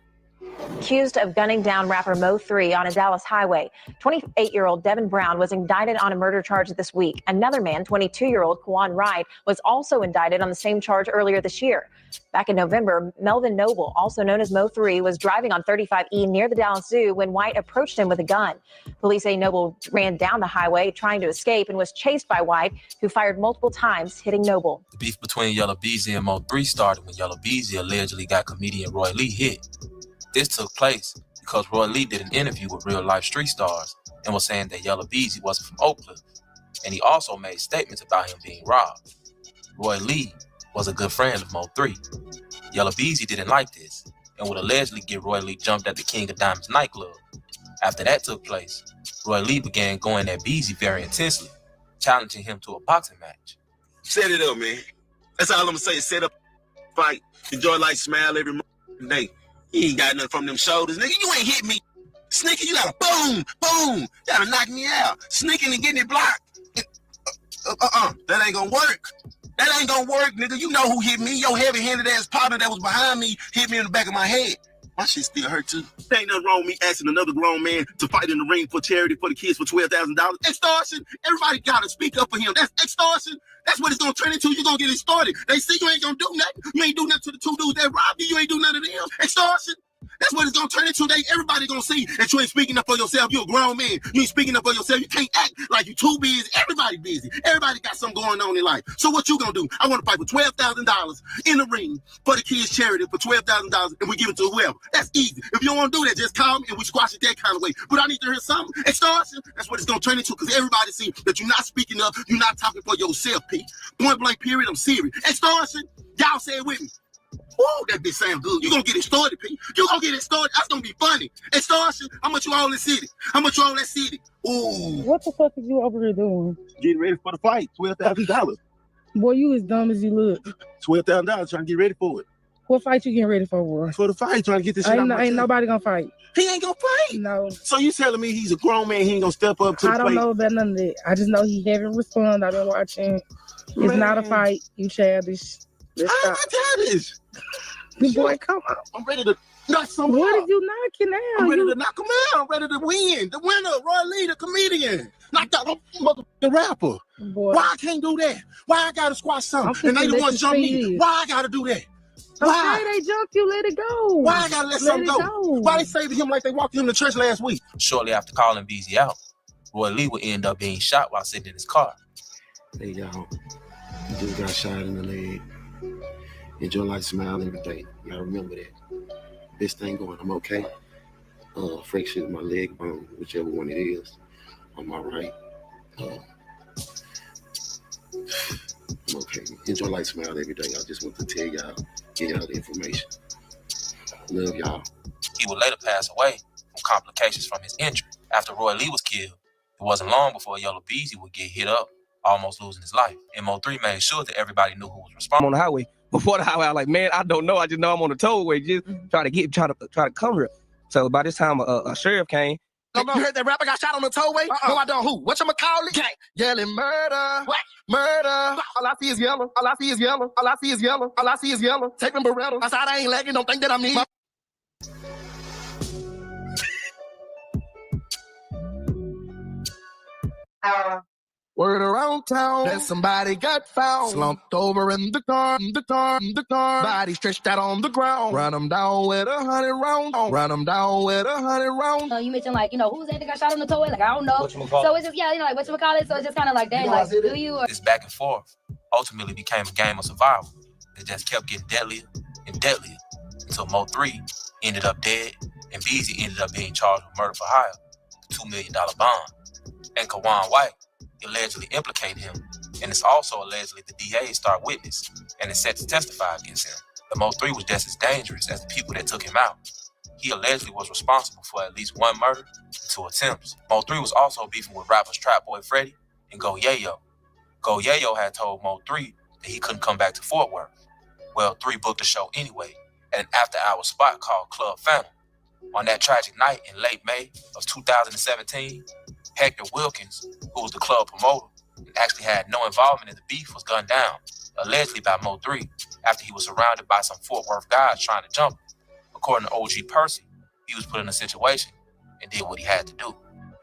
[SPEAKER 13] Accused of gunning down rapper Mo3 on a Dallas highway, 28-year-old Devin Brown was indicted on a murder charge this week. Another man, 22-year-old Kwan Wright, was also indicted on the same charge earlier this year. Back in November, Melvin Noble, also known as Mo3, was driving on 35E near the Dallas Zoo when White approached him with a gun. Police say Noble ran down the highway trying to escape and was chased by White, who fired multiple times, hitting Noble.
[SPEAKER 12] The beef between Yella Beezy and Mo3 started when Yella Beezy allegedly got comedian Roy Lee hit. This took place because Roy Lee did an interview with real-life street stars and was saying that Yella Beezy wasn't from Oak Cliff, and he also made statements about him being robbed. Roy Lee was a good friend of Mo3. Yella Beezy didn't like this and would allegedly get Roy Lee jumped at the King of Diamonds nightclub. After that took place, Roy Lee began going at Beezy very intensely, challenging him to a boxing match.
[SPEAKER 14] Set it up, man. That's all I'm gonna say. Set up, fight, enjoy life, smile every day. You ain't got nothing from them shoulders, nigga. You ain't hit me. Sneaking, you gotta boom, boom. You gotta knock me out. Sneaking and getting it blocked. That ain't gonna work. That ain't gonna work, nigga. You know who hit me. Your heavy-handed ass partner that was behind me hit me in the back of my head. My shit still hurt too. There ain't nothing wrong with me asking another grown man to fight in the ring for charity for the kids for $12,000. Extortion. Everybody gotta speak up for him. That's extortion. That's what it's gonna turn into. You're gonna get extorted. They see you ain't gonna do nothing. You ain't do nothing to the two dudes that robbed you. You ain't do nothing to them. Extortion. That's what it's gonna turn into. Everybody gonna see that you ain't speaking up for yourself. You're a grown man. You ain't speaking up for yourself. You can't act like you too busy. Everybody busy. Everybody got something going on in life. So what you gonna do? I want to fight for $12,000 in the ring for the kids' charity for $12,000, and we give it to whoever. That's easy. If you don't want to do that, just call me and we squash it that kind of way. But I need to hear something. Extortion. That's what it's gonna turn into, because everybody see that you're not speaking up. You're not talking for yourself, P. Point blank period. I'm serious. Extortion. Y'all say it with me. Whoa, that bitch sound good. You gonna get extorted, P. You gonna get extorted. That's gonna be funny. Extortion. How much you owe in the city? How much you owe in that city? Ooh.
[SPEAKER 15] What the fuck is you over here doing?
[SPEAKER 14] Getting ready for the fight. $12,000.
[SPEAKER 15] Boy, you as dumb as you look.
[SPEAKER 14] $12,000 trying to get ready for it.
[SPEAKER 15] What fight you getting ready for, boy?
[SPEAKER 14] For the fight, trying to get this shit out.
[SPEAKER 15] Ain't nobody gonna fight.
[SPEAKER 14] He ain't gonna fight.
[SPEAKER 15] No.
[SPEAKER 14] So you telling me he's a grown man, he ain't gonna step up to the plate?
[SPEAKER 15] I don't know about none of that. I just know he haven't responded. I've been watching. It's not a fight. You childish.
[SPEAKER 14] I'm not childish.
[SPEAKER 15] Boy, come on.
[SPEAKER 14] I'm ready to knock some
[SPEAKER 15] What
[SPEAKER 14] out.
[SPEAKER 15] is you knocking out?
[SPEAKER 14] I'm ready to knock him out. I'm ready to win. The winner, Roy Lee, the comedian. Knocked out the motherfucking rapper.
[SPEAKER 15] Boy.
[SPEAKER 14] Why I can't do that? Why I gotta squash something? And they the ones jump me. Why I gotta do that? Why?
[SPEAKER 15] Okay, they jumped you. Let it go.
[SPEAKER 14] Why I gotta let something go? Why they saved him like they walked him to church last week?
[SPEAKER 12] Shortly after calling Beezy out, Roy Lee would end up being shot while sitting in his car.
[SPEAKER 16] Hey, y'all. You just got shot in the leg. Enjoy life, smile every day. Y'all remember that. This thing going, I'm okay. Fracture in my leg bone, whichever one it is, on my right. I'm okay. Enjoy life, smile every day. I just want to tell y'all, get y'all the information. Love y'all.
[SPEAKER 12] He would later pass away from complications from his injury. After Roy Lee was killed, it wasn't long before Yella Beezy would get hit up, almost losing his life. And Mo3 made sure that everybody knew who was responsible.
[SPEAKER 17] On the highway. Before the highway, I was like, man, I don't know. I just know I'm on the tollway, just try to come here. So by this time, a sheriff came.
[SPEAKER 14] You heard that rapper got shot on the tollway? No, I don't. Who? Whatchamacallit? Gang. Yelling murder. What? Murder. All I see is yellow. All I see is yellow. All I see is yellow. All I see is yellow. Taping Beretta. I said I ain't lagging. Don't think that I'm me. Word around town that somebody got found, slumped over in the car, body stretched out on the ground. Run them down with 100 rounds. Run them down with 100 rounds.
[SPEAKER 18] You mentioned like, who's that got shot on the tollway? Like, I don't know. So it's just, like, whatchamacallit? So it's just kind of like, dang, like, do you? Or...
[SPEAKER 12] This back and forth ultimately became a game of survival. It just kept getting deadlier and deadlier until Mo3 ended up dead and Beezy ended up being charged with murder for hire, $2 million bond. And Kwan White allegedly implicated him, and it's also allegedly the DA star witness and is set to testify against him. The Mo3 was just as dangerous as the people that took him out. He allegedly was responsible for at least one murder and 2 attempts. Mo3 was also beefing with rappers Trap Boy Freddy and Go Yayo. Go Yayo had told Mo3 that he couldn't come back to Fort Worth. Well, 3 booked the show anyway at an after-hours spot called Club Phantom. On that tragic night in late May of 2017, Hector Wilkins, who was the club promoter and actually had no involvement in the beef, was gunned down, allegedly by Mo3, after he was surrounded by some Fort Worth guys trying to jump him. According to OG Percy, he was put in a situation and did what he had to do.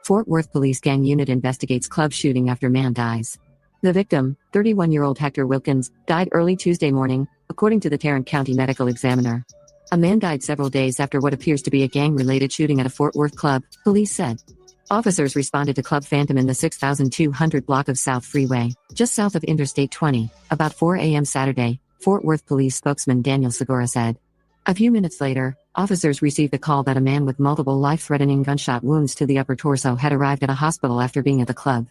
[SPEAKER 19] Fort Worth Police Gang Unit investigates club shooting after man dies. The victim, 31-year-old Hector Wilkins, died early Tuesday morning, according to the Tarrant County Medical Examiner. A man died several days after what appears to be a gang-related shooting at a Fort Worth club, police said. Officers responded to Club Phantom in the 6200 block of South Freeway, just south of Interstate 20, about 4 a.m. Saturday, Fort Worth Police spokesman Daniel Segura said. A few minutes later, officers received a call that a man with multiple life-threatening gunshot wounds to the upper torso had arrived at a hospital after being at the club.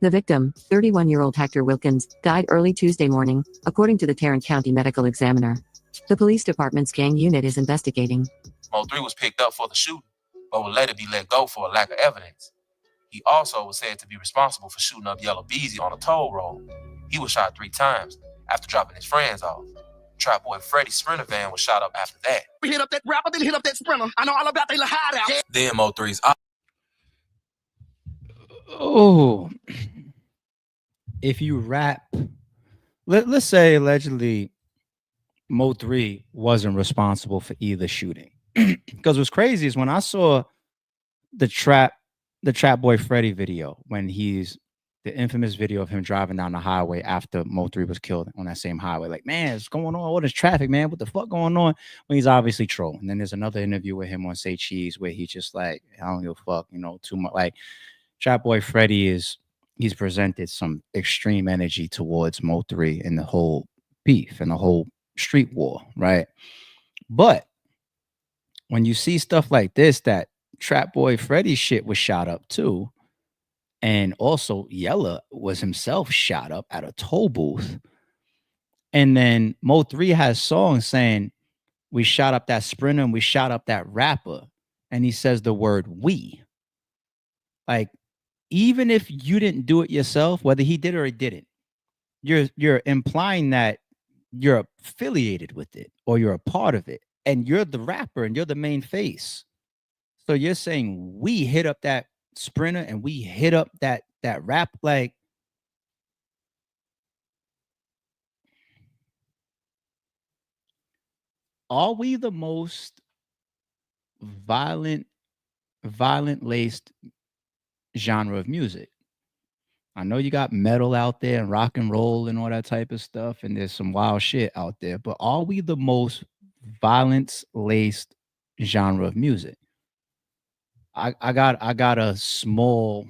[SPEAKER 19] The victim, 31-year-old Hector Wilkins, died early Tuesday morning, according to the Tarrant County Medical Examiner. The police department's gang unit is investigating.
[SPEAKER 12] Mo3 was picked up for the shooting, but would later be let go for a lack of evidence. He also was said to be responsible for shooting up Yella Beezy on a toll road. He was shot 3 times after dropping his friends off. Trap boy Freddie's Sprinter van was shot up after that.
[SPEAKER 14] We hit up that rapper, then hit up that Sprinter. I know all about they little hideout. Yeah.
[SPEAKER 12] Then Mo3's...
[SPEAKER 1] Oh, if you rap, let's say allegedly Mo3 wasn't responsible for either shooting. Because what's crazy is when I saw the Trap Boy Freddy video, when he's the infamous video of him driving down the highway after Mo3 was killed on that same highway, like, man, what's going on? All this traffic, man, what the fuck going on? When he's obviously trolling. And then there's another interview with him on Say Cheese where he's just like, I don't give a fuck, you know, too much. Like, Trap Boy Freddy he's presented some extreme energy towards Mo3 and the whole beef and the whole street war, right? But when you see stuff like this, that Trap Boy Freddy shit was shot up too, and also Yella was himself shot up at a toll booth, and then Mo3 has songs saying we shot up that Sprinter and we shot up that rapper, and he says the word we. Like, even if you didn't do it yourself, whether he did or he didn't, you're implying that you're affiliated with it or you're a part of it, and you're the rapper and you're the main face. So you're saying we hit up that Sprinter and we hit up that rap. Like, are we the most violent laced genre of music? I know you got metal out there and rock and roll and all that type of stuff, and there's some wild shit out there, but are we the most violence laced genre of music? I got a small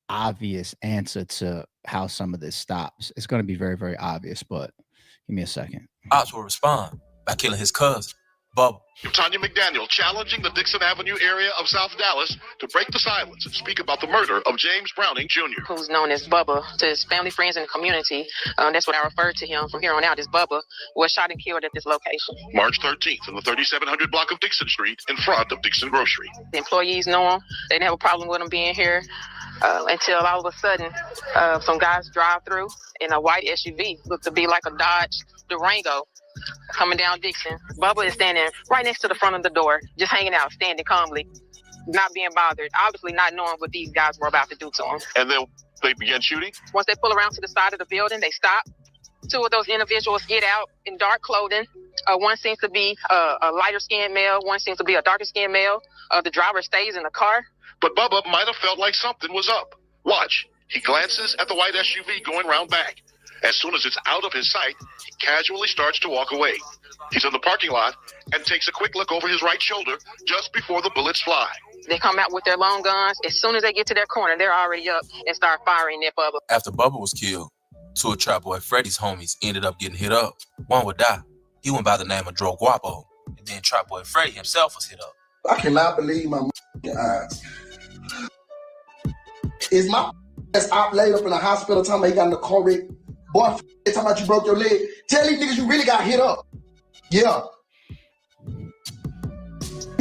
[SPEAKER 1] obvious answer to how some of this stops. It's going to be very, very obvious, but give me a second.
[SPEAKER 12] Ops will respond by killing his cousin, Bubba.
[SPEAKER 20] Tanya McDaniel challenging the Dixon Avenue area of South Dallas to break the silence and speak about the murder of James Browning Jr.
[SPEAKER 21] Who's known as Bubba to his family, friends, and the community. That's what I refer to him from here on out as Bubba, was shot and killed at this location.
[SPEAKER 20] March 13th in the 3700 block of Dixon Street in front of Dixon Grocery.
[SPEAKER 21] The employees know him. They didn't have a problem with him being here until all of a sudden some guys drive through in a white SUV, looked to be like a Dodge Durango, coming down Dixon. Bubba is standing right next to the front of the door, just hanging out, standing calmly, not being bothered, obviously not knowing what these guys were about to do to him.
[SPEAKER 20] And then they began shooting?
[SPEAKER 21] Once they pull around to the side of the building, they stop. 2 of those individuals get out in dark clothing. One seems to be a lighter-skinned male. One seems to be a darker-skinned male. The driver stays in the car.
[SPEAKER 20] But Bubba might have felt like something was up. Watch. He glances at the white SUV going round back. As soon as it's out of his sight, he casually starts to walk away. He's in the parking lot and takes a quick look over his right shoulder just before the bullets fly.
[SPEAKER 21] They come out with their long guns. As soon as they get to their corner, they're already up and start firing at Bubba.
[SPEAKER 12] After Bubba was killed, 2 of Trap Boy Freddy's homies ended up getting hit up. One would die. He went by the name of Dro Guapo. And then Trap Boy Freddy himself was hit up.
[SPEAKER 22] I cannot believe my eyes. Is my ass out laid up in the hospital talking about he got in the car wreck? Boy, talking about you broke your leg. Tell these niggas you really got hit up. Yeah.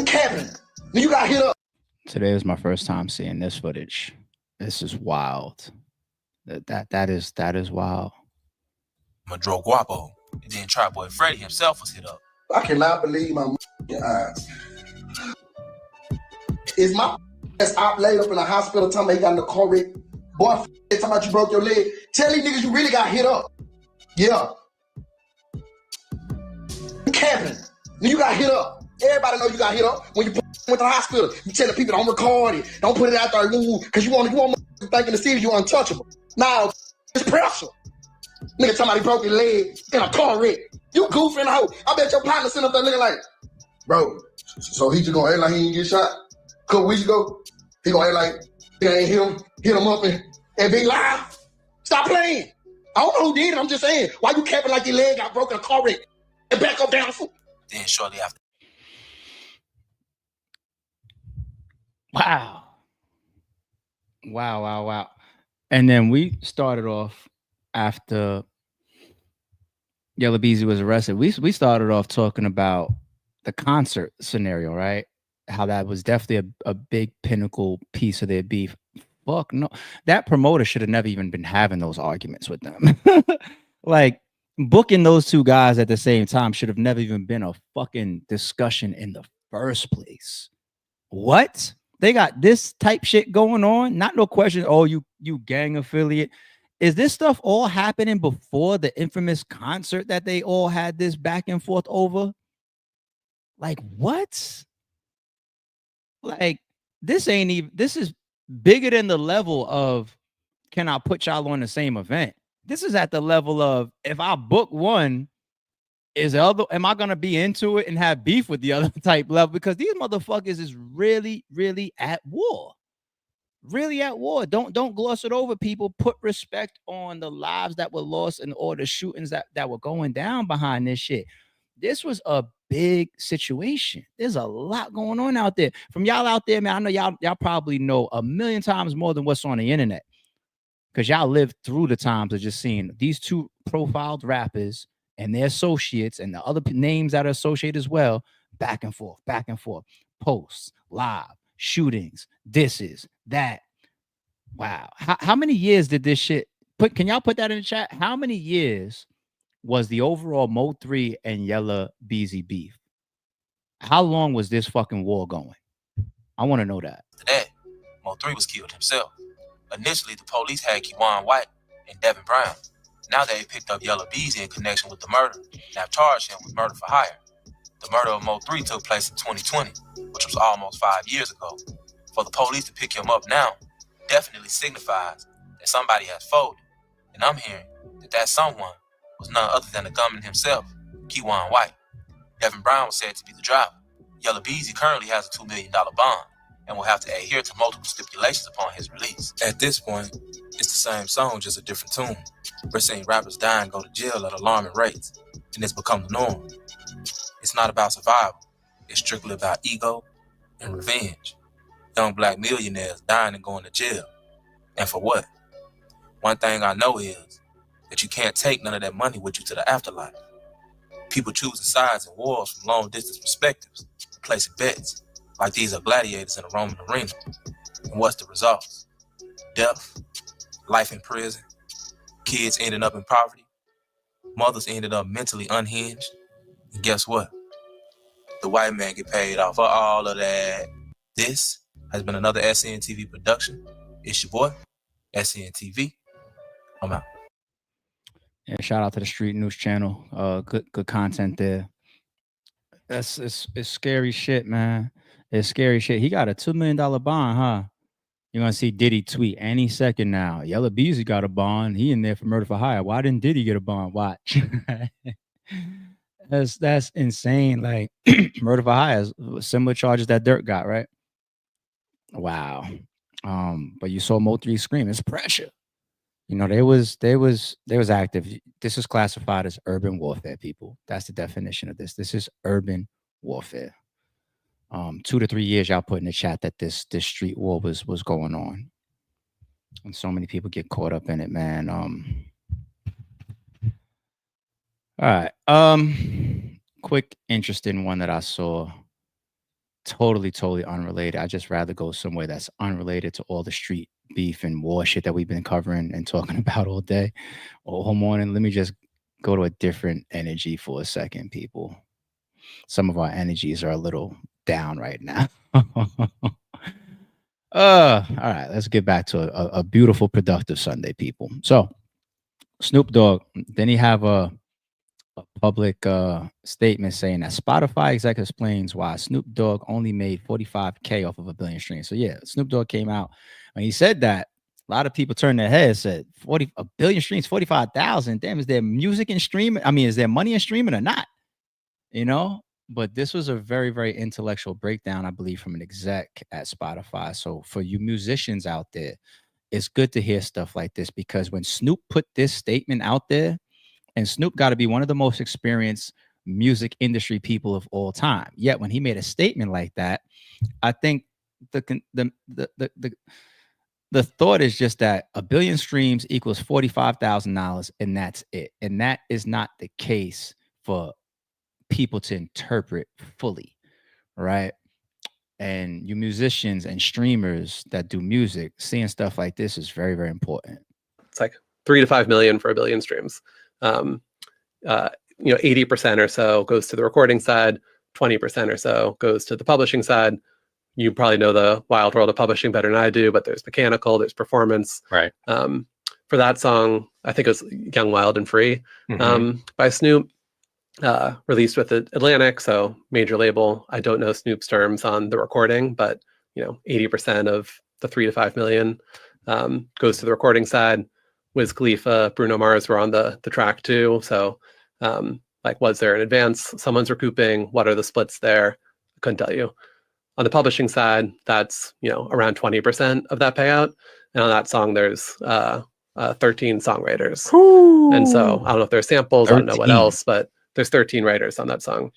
[SPEAKER 22] Kevin, you got hit up.
[SPEAKER 1] Today was my first time seeing this footage. This is wild. That is wild.
[SPEAKER 12] Madro Guapo. And then Trap Boy Freddy himself was hit up.
[SPEAKER 22] I cannot believe my eyes. Is my ass out laid up in the hospital talking about he got in the car wreck? Boy, talking about you broke your leg. Tell these niggas you really got hit up. Yeah. You capping. You got hit up. Everybody know you got hit up when you went to the hospital. You telling people don't record it. Don't put it out there, because you want thinking the city you untouchable. Now, it's pressure. Nigga somebody broke his leg in a car wreck. You goofing hoe. I bet your partner sitting up there looking like, bro, so he just gonna act like he didn't get shot? A couple weeks ago, he gonna act like he ain't hit him up and be live? Stop playing. I don't know who did it. I'm just saying, why you capping like your leg got broken in a car wreck and back up down?
[SPEAKER 12] Then shortly after.
[SPEAKER 1] Wow. Wow. And then we started off after Yella Beezy was arrested. We started off talking about the concert scenario, right? How that was definitely a big pinnacle piece of their beef. Fuck no. That promoter should have never even been having those arguments with them. Like, booking those two guys at the same time should have never even been a fucking discussion in the first place. What? They got this type shit going on? Not no question. Oh, you gang affiliate. Is this stuff all happening before the infamous concert that they all had this back and forth over? Like, what? Like, this is bigger than the level of, can I put y'all on the same event? This is at the level of, if I book one, am I gonna be into it and have beef with the other type level? Because these motherfuckers is really, really at war. Really at war. Don't gloss it over, people. Put respect on the lives that were lost and all the shootings that were going down behind this shit. This was a big situation. There's a lot going on out there. From y'all out there, man, I know y'all probably know a million times more than what's on the internet, because y'all lived through the times of just seeing these two profiled rappers and their associates and the other names that are associated as well, back and forth, posts, live, shootings, disses, that. Wow. How many years did this shit can y'all put that in the chat? How many years was the overall Mo3 and Yella Beezy beef? How long was this fucking war going? I want to know that.
[SPEAKER 12] That Mo3 was killed himself. Initially, the police had Kewan White and Devin Brown. Now they picked up Yella Beezy in connection with the murder and have charged him with murder for hire. The murder of Mo3 took place in 2020, which was almost 5 years ago. For the police to pick him up now definitely signifies that somebody has folded. And I'm hearing that someone was none other than the gunman himself, Kewan White. Devin Brown was said to be the driver. Yella Beezy currently has a $2 million bond and will have to adhere to multiple stipulations upon his release. At this point, it's the same song, just a different tune. We're seeing rappers die and go to jail at alarming rates, and it's become the norm. It's not about survival. It's strictly about ego and revenge. Young black millionaires dying and going to jail. And for what? One thing I know is that you can't take none of that money with you to the afterlife. People choosing sides in wars from long distance perspectives, placing bets like these are gladiators in a Roman arena. And what's the results? Death, life in prison, kids ending up in poverty, mothers ended up mentally unhinged. And guess what? The white man get paid off for all of that. This has been another SNTV production. It's your boy, SNTV. I'm out.
[SPEAKER 1] Yeah, shout out to the Street News channel. Good content there. It's scary shit, man. It's scary shit. He got a $2 million bond, huh? You're gonna see Diddy tweet any second now. Yella Beezy got a bond. He in there for murder for hire. Why didn't Diddy get a bond? Watch. That's insane. Like, murder for hire is similar charges that Dirk got, right? Wow. But you saw Mo3 scream. It's pressure. You know, they was active. This is classified as urban warfare, people. That's the definition of this. This is urban warfare. 2 to 3 years, y'all put in the chat that this street war was going on. And so many people get caught up in it, man. All right. Quick, interesting one that I saw. Totally unrelated. I just rather go somewhere that's unrelated to all the street beef and war shit that we've been covering and talking about all day or all morning. Let me just go to a different energy for a second, people. Some of our energies are a little down right now. All right, let's get back to a beautiful, productive Sunday, people. So Snoop Dogg, then he have a public statement saying that Spotify executive explains why Snoop Dogg only made 45K off of a billion streams. So yeah, Snoop Dogg came out and he said that. A lot of people turned their heads, said 40 a billion streams, 45,000. Damn, is there music in streaming? I mean, is there money in streaming or not? You know, but this was a very, very intellectual breakdown, I believe, from an exec at Spotify. So for you musicians out there, it's good to hear stuff like this because when Snoop put this statement out there, and Snoop got to be one of the most experienced music industry people of all time. Yet when he made a statement like that, I think the thought is just that a billion streams equals $45,000, and that's it. And that is not the case for people to interpret fully, right? And you musicians and streamers that do music, seeing stuff like this is very, very important.
[SPEAKER 2] It's like 3 to 5 million for a billion streams. 80% or so goes to the recording side, 20% or so goes to the publishing side. You probably know the wild world of publishing better than I do, but there's mechanical, there's performance.
[SPEAKER 3] Right.
[SPEAKER 2] For that song, I think it was Young, Wild, and Free by Snoop, released with Atlantic, so major label. I don't know Snoop's terms on the recording, but 80% of the 3 to 5 million goes to the recording side. Wiz Khalifa, Bruno Mars were on the track too. So was there an advance someone's recouping? What are the splits there? I couldn't tell you. On the publishing side, that's around 20% of that payout. And on that song, there's 13 songwriters. Ooh. And so I don't know if there's samples, 13. I don't know what else, but there's 13 writers on that song.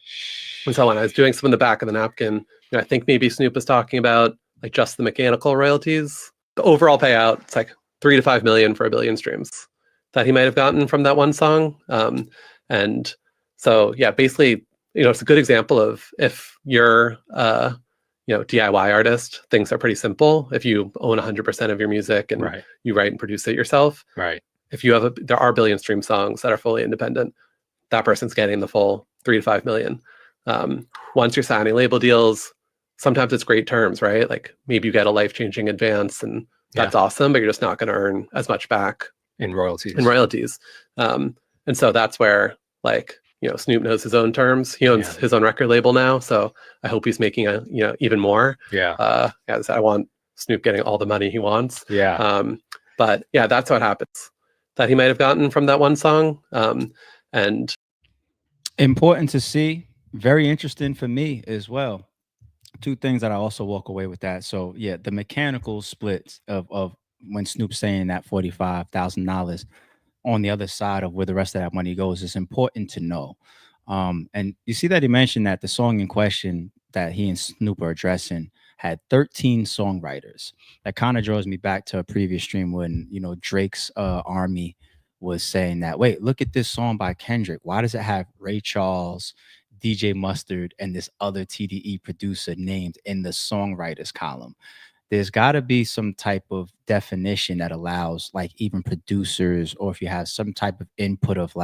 [SPEAKER 2] And so when I was doing some in the back of the napkin, I think maybe Snoop was talking about just the mechanical royalties. The overall payout, it's 3 to 5 million for a billion streams that he might have gotten from that one song. And so, yeah, basically, it's a good example of if you're, DIY artist, things are pretty simple. If you own 100% of your music and you write and produce it yourself, if you have there are billion stream songs that are fully independent, that person's getting the full 3 to 5 million. Once you're signing label deals, sometimes it's great terms, right? Maybe you get a life-changing advance and that's awesome, but you're just not going to earn as much back
[SPEAKER 3] in royalties.
[SPEAKER 2] And so that's where Snoop knows his own terms. He owns his own record label now, so I hope he's making even more. As I want Snoop getting all the money he wants. But yeah, that's what happens. That he might have gotten from that one song. And
[SPEAKER 1] important to see. Very interesting for me as well. Two things that I also walk away with that. So yeah, the mechanical splits of when Snoop's saying that $45,000 on the other side of where the rest of that money goes is important to know. And you see that he mentioned that the song in question that he and Snoop are addressing had 13 songwriters. That kind of draws me back to a previous stream when, Drake's Army was saying that, wait, look at this song by Kendrick. Why does it have Ray Charles, DJ Mustard, and this other TDE producer named in the songwriters column? There's got to be some type of definition that allows even producers, or if you have some type of input of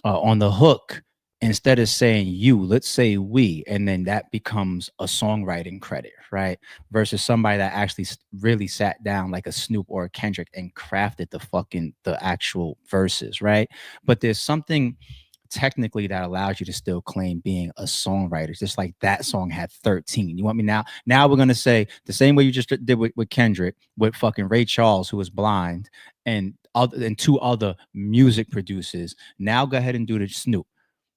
[SPEAKER 1] on the hook, instead of saying you, let's say we, and then that becomes a songwriting credit, right? Versus somebody that actually really sat down like a Snoop or a Kendrick and crafted the actual verses, right? But there's something technically that allows you to still claim being a songwriter, just like that song had 13. You want me now we're going to say the same way you just did with Kendrick, with fucking Ray Charles, who was blind, and two other music producers. Now go ahead and do the Snoop,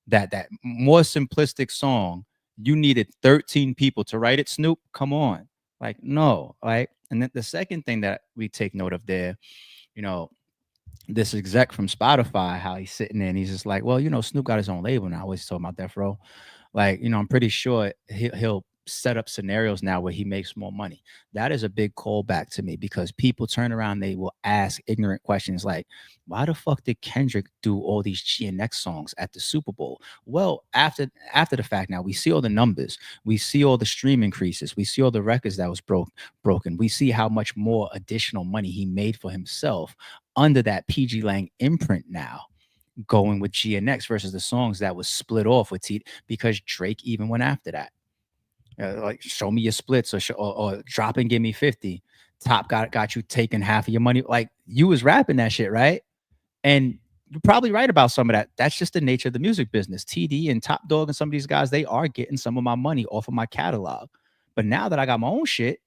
[SPEAKER 1] that more simplistic song. You needed 13 people to write it, Snoop. Come on. No, right? And then the second thing that we take note of there, this exec from Spotify, how he's sitting there and he's just like, well, Snoop got his own label now. He's talking about Death Row. I'm pretty sure he'll set up scenarios now where he makes more money. That is a big callback to me, because people turn around, they will ask ignorant questions like, why the fuck did Kendrick do all these GNX songs at the Super Bowl? Well, after the fact, now we see all the numbers, we see all the stream increases, we see all the records that was broken, we see how much more additional money he made for himself under that PG Lang imprint now, going with GNX versus the songs that was split off with T, because Drake even went after that. Like show me your splits or drop and give me 50. Top got you taking half of your money. Like you was rapping that shit, right? And you're probably right about some of that. That's just the nature of the music business. TD and Top Dog and some of these guys, they are getting some of my money off of my catalog. But now that I got my own shit,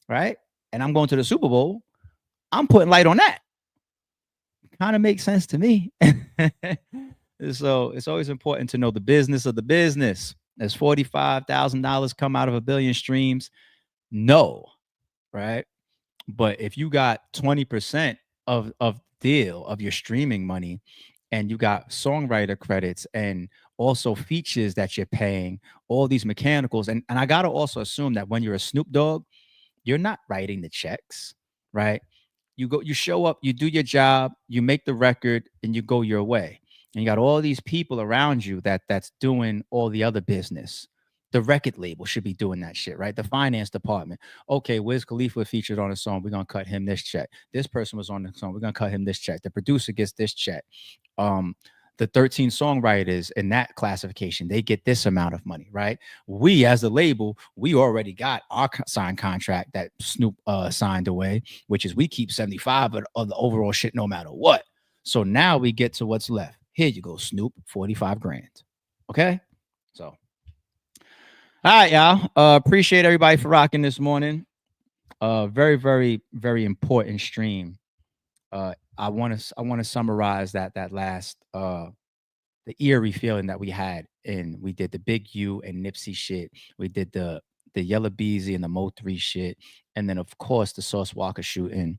[SPEAKER 1] right? And I'm going to the Super Bowl, I'm putting light on that. Kind of makes sense to me. So it's always important to know the business of the business. As $45,000 come out of 1 billion streams? No, right? But if you got 20% of deal of your streaming money, and you got songwriter credits and also features that you're paying, all these mechanicals, and I gotta also assume that when you're a Snoop Dogg, you're not writing the checks, right? You show up, you do your job, you make the record, and you go your way. And you got all these people around you that's doing all the other business. The record label should be doing that shit, right? The finance department. Okay, Wiz Khalifa featured on a song. We're gonna cut him this check. This person was on the song. We're gonna cut him this check. The producer gets this check. The 13 songwriters in that classification, they get this amount of money, right? We as the label, we already got our signed contract that Snoop signed away, which is we keep 75 of the overall shit no matter what. So now we get to what's left. Here you go, Snoop, 45 grand. Okay? So, all right, y'all. Appreciate everybody for rocking this morning. Very, very, very important stream. I want to summarize that last the eerie feeling that we had, and we did the Big U and Nipsey shit. We did the Yella Beezy and the Mo3 shit, and then of course the Sauce Walka shooting,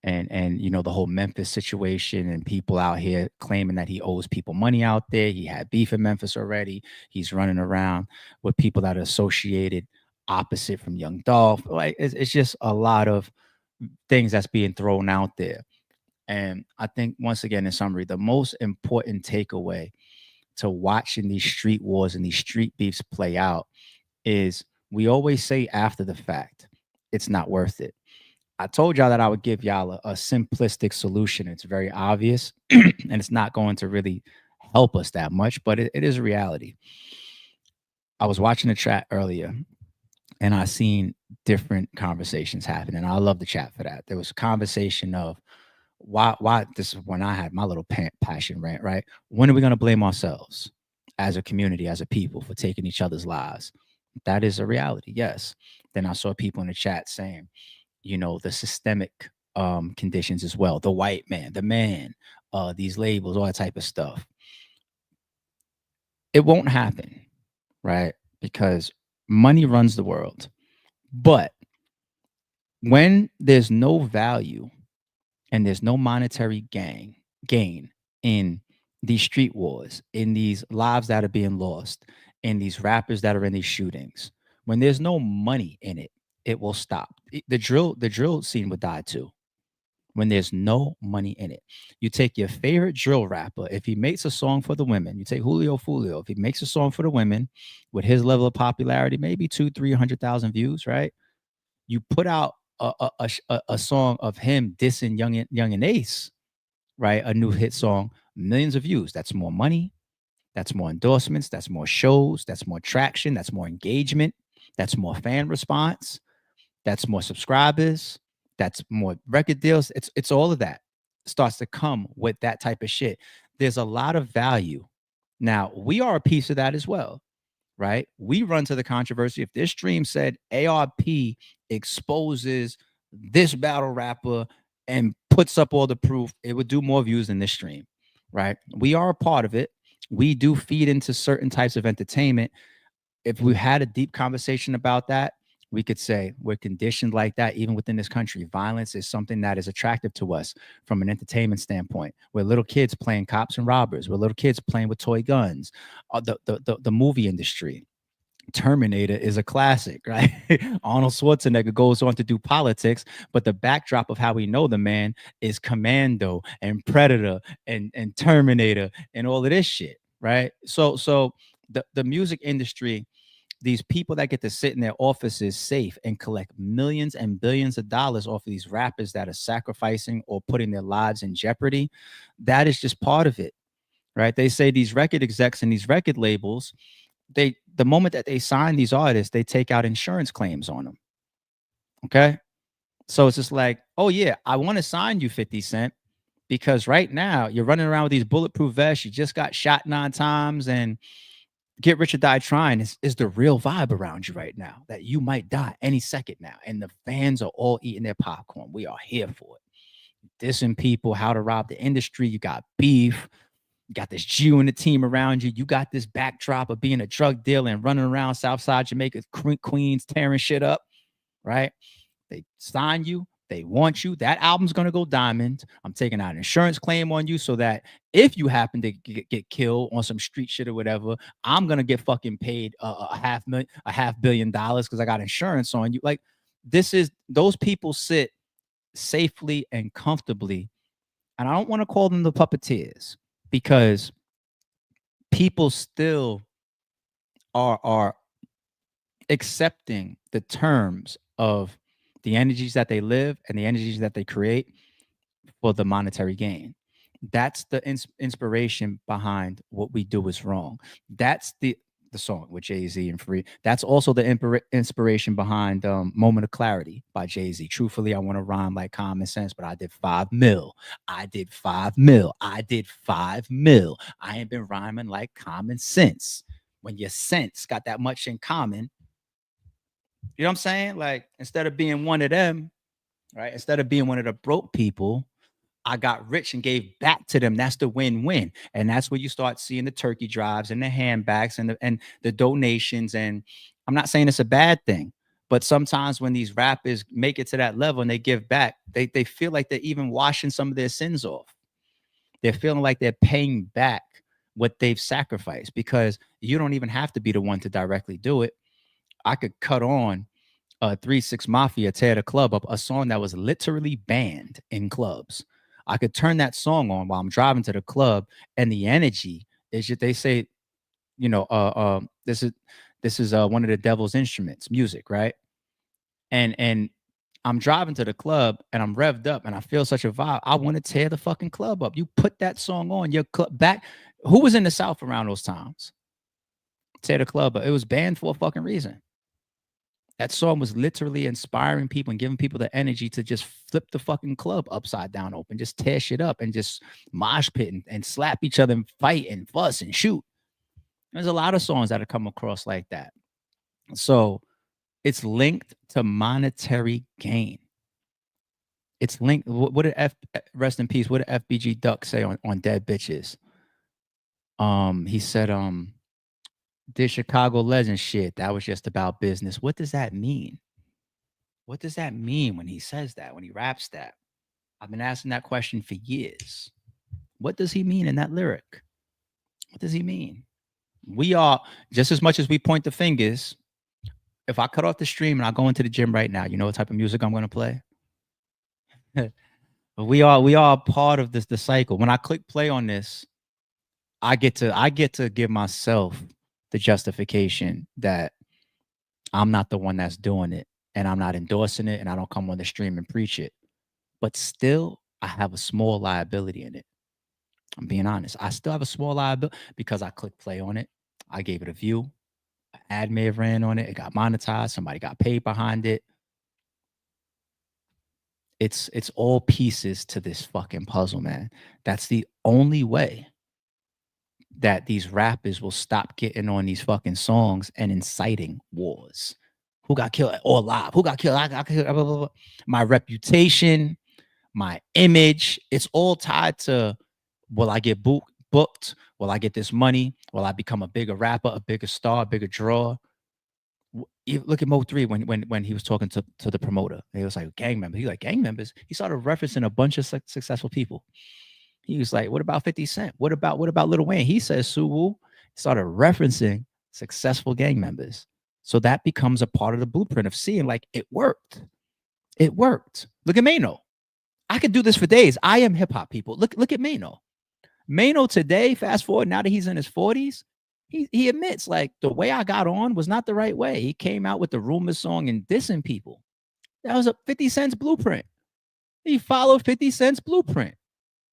[SPEAKER 1] and you know the whole Memphis situation and people out here claiming that he owes people money out there. He had beef in Memphis already. He's running around with people that are associated opposite from Young Dolph. Like it's just a lot of things that's being thrown out there. And I think, once again, in summary, the most important takeaway to watching these street wars and these street beefs play out is we always say after the fact, it's not worth it. I told y'all that I would give y'all a simplistic solution. It's very obvious and it's not going to really help us that much, but it is a reality. I was watching the chat earlier and I seen different conversations happen, and I love the chat for that. There was a conversation of why this is when I had my little passion rant, right? When are we going to blame ourselves as a community, as a people, for taking each other's lives? That is a reality, yes. Then I saw people in the chat saying, you know, the systemic conditions as well, the white man, the man, these labels, all that type of stuff. It won't happen, right? Because money runs the world. But when there's no value and there's no monetary gain in these street wars, in these lives that are being lost, in these rappers that are in these shootings, when there's no money in it, it will stop. The drill scene would die too. When there's no money in it. You take your favorite drill rapper, if he makes a song for the women, you take Julio Fulio, if he makes a song for the women with his level of popularity, maybe 200,000-300,000 views, right? You put out a song of him dissing Young and Ace, right? A new hit song, millions of views. That's more money. That's more endorsements. That's more shows. That's more traction. That's more engagement. That's more fan response. That's more subscribers. That's more record deals. It's all of that starts to come with that type of shit. There's a lot of value. Now, we are a piece of that as well, right? We run to the controversy. If this stream said ARP exposes this battle rapper and puts up all the proof, it would do more views than this stream, right? We are a part of it. We do feed into certain types of entertainment. If we had a deep conversation about that, we could say we're conditioned like that even within this country. Violence is something that is attractive to us from an entertainment standpoint. We're little kids playing cops and robbers. We're little kids playing with toy guns. The movie industry, Terminator is a classic, right? Arnold Schwarzenegger goes on to do politics, but the backdrop of how we know the man is Commando and Predator and Terminator and all of this shit, right? So the music industry, these people that get to sit in their offices safe and collect millions and billions of dollars off of these rappers that are sacrificing or putting their lives in jeopardy, that is just part of it, right? They say these record execs and these record labels, the moment that they sign these artists, they take out insurance claims on them. Okay. So it's just like, oh yeah, I want to sign you 50 Cent because right now you're running around with these bulletproof vests. You just got shot 9 times and get rich or die trying is the real vibe around you right now, that you might die any second now. And the fans are all eating their popcorn. We are here for it. Dissing people, how to rob the industry. You got beef. You got this Jew in the team around you. You got this backdrop of being a drug dealer and running around Southside Jamaica, Queens, tearing shit up, right? They sign you. They want you. That album's going to go diamond. I'm taking out an insurance claim on you so that if you happen to get killed on some street shit or whatever, I'm going to get fucking paid $500 million because I got insurance on you. Like, those people sit safely and comfortably. And I don't want to call them the puppeteers because people still are accepting the terms of the energies that they live and the energies that they create for the monetary gain. That's the inspiration behind What We Do Is Wrong. That's the song with Jay-Z and Free. That's also the inspiration behind Moment of Clarity by Jay-Z. Truthfully, I want to rhyme like common sense, but I did 5 mil. I did 5 mil. I did 5 mil. I ain't been rhyming like common sense. When your sense got that much in common, you know what I'm saying? Like, instead of being one of them, right? Instead of being one of the broke people, I got rich and gave back to them. That's the win-win. And that's where you start seeing the turkey drives and the handbags and the donations. And I'm not saying it's a bad thing, but sometimes when these rappers make it to that level and they give back, they feel like they're even washing some of their sins off. They're feeling like they're paying back what they've sacrificed, because you don't even have to be the one to directly do it. I could cut on 3 6 Mafia, Tear the Club Up, a song that was literally banned in clubs. I could turn that song on while I'm driving to the club, and the energy is just, they say, you know, this is one of the devil's instruments, music, right? And I'm driving to the club and I'm revved up and I feel such a vibe. I want to tear the fucking club up. You put that song on, your club back. Who was in the South around those times? Tear the Club Up. It was banned for a fucking reason. That song was literally inspiring people and giving people the energy to just flip the fucking club upside down open, just tear shit up and just mosh pit and slap each other and fight and fuss and shoot. There's a lot of songs that have come across like that. So it's linked to monetary gain. It's linked. What did rest in peace? What did FBG Duck say on Dead Bitches? He said, this Chicago legend shit, that was just about business. What does that mean? What does that mean when he says that, when he raps that? I've been asking that question for years. What does he mean in that lyric? What does he mean? We are, just as much as we point the fingers, if I cut off the stream and I go into the gym right now, you know what type of music I'm going to play? we are part of the cycle. When I click play on this, I get to give myself the justification that I'm not the one that's doing it, and I'm not endorsing it, and I don't come on the stream and preach it. But still, I have a small liability in it. I'm being honest. I still have a small liability because I clicked play on it. I gave it a view. An ad may have ran on it. It got monetized. Somebody got paid behind it. It's all pieces to this fucking puzzle, man. That's the only way that these rappers will stop getting on these fucking songs and inciting wars. Who got killed or live? Who got killed? I got killed. Blah, blah, blah. My reputation, my image, it's all tied to, will I get booked? Will I get this money? Will I become a bigger rapper, a bigger star, a bigger draw? Look at Mo3 when he was talking to the promoter. He was like, gang members. He's like, gang members. He started referencing a bunch of successful people. He was like, what about 50 Cent? What about Lil Wayne? He says Suwu. Started referencing successful gang members. So that becomes a part of the blueprint of seeing like it worked. It worked. Look at Mano. I could do this for days. I am hip hop, people. Look at Mano. Mano today, fast forward, now that he's in his 40s, he admits like the way I got on was not the right way. He came out with the Rumor song and dissing people. That was a 50 Cent's blueprint. He followed 50 Cent's blueprint.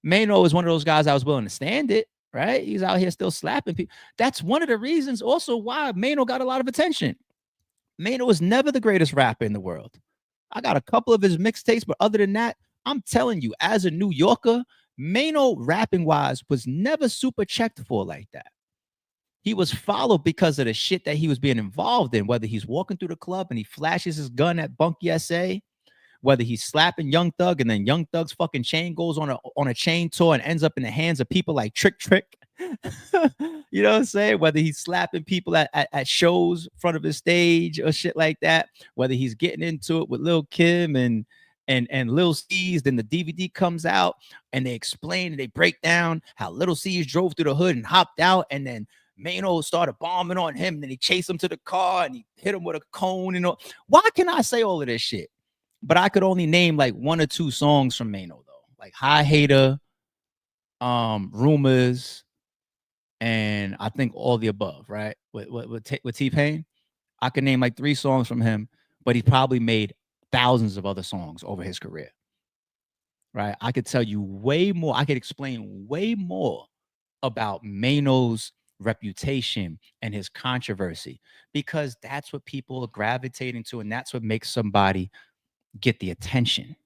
[SPEAKER 1] Mano is one of those guys I was willing to stand it, right? He's out here still slapping people. That's one of the reasons also why Mano got a lot of attention. Mano was never the greatest rapper in the world. I got a couple of his mixtapes, but other than that, I'm telling you, as a New Yorker, Mano rapping wise was never super checked for like that. He was followed because of the shit that he was being involved in, whether he's walking through the club and he flashes his gun at Bunky SA, whether he's slapping Young Thug and then Young Thug's fucking chain goes on a chain tour and ends up in the hands of people like Trick. You know what I'm saying? Whether he's slapping people at shows in front of his stage or shit like that, whether he's getting into it with Lil Kim and Lil C's, then the DVD comes out and they explain and they break down how Lil C's drove through the hood and hopped out, and then Mano started bombing on him, and then he chased him to the car and he hit him with a cone and all. Why can I say all of this shit? But I could only name like 1 or 2 songs from Mano though, like High Hater, Rumors, and I think All the Above, right? With T-Pain. I could name like 3 songs from him, but he probably made thousands of other songs over his career, right? I could tell you way more. I could explain way more about Mano's reputation and his controversy, because that's what people are gravitating to, and that's what makes somebody get the attention.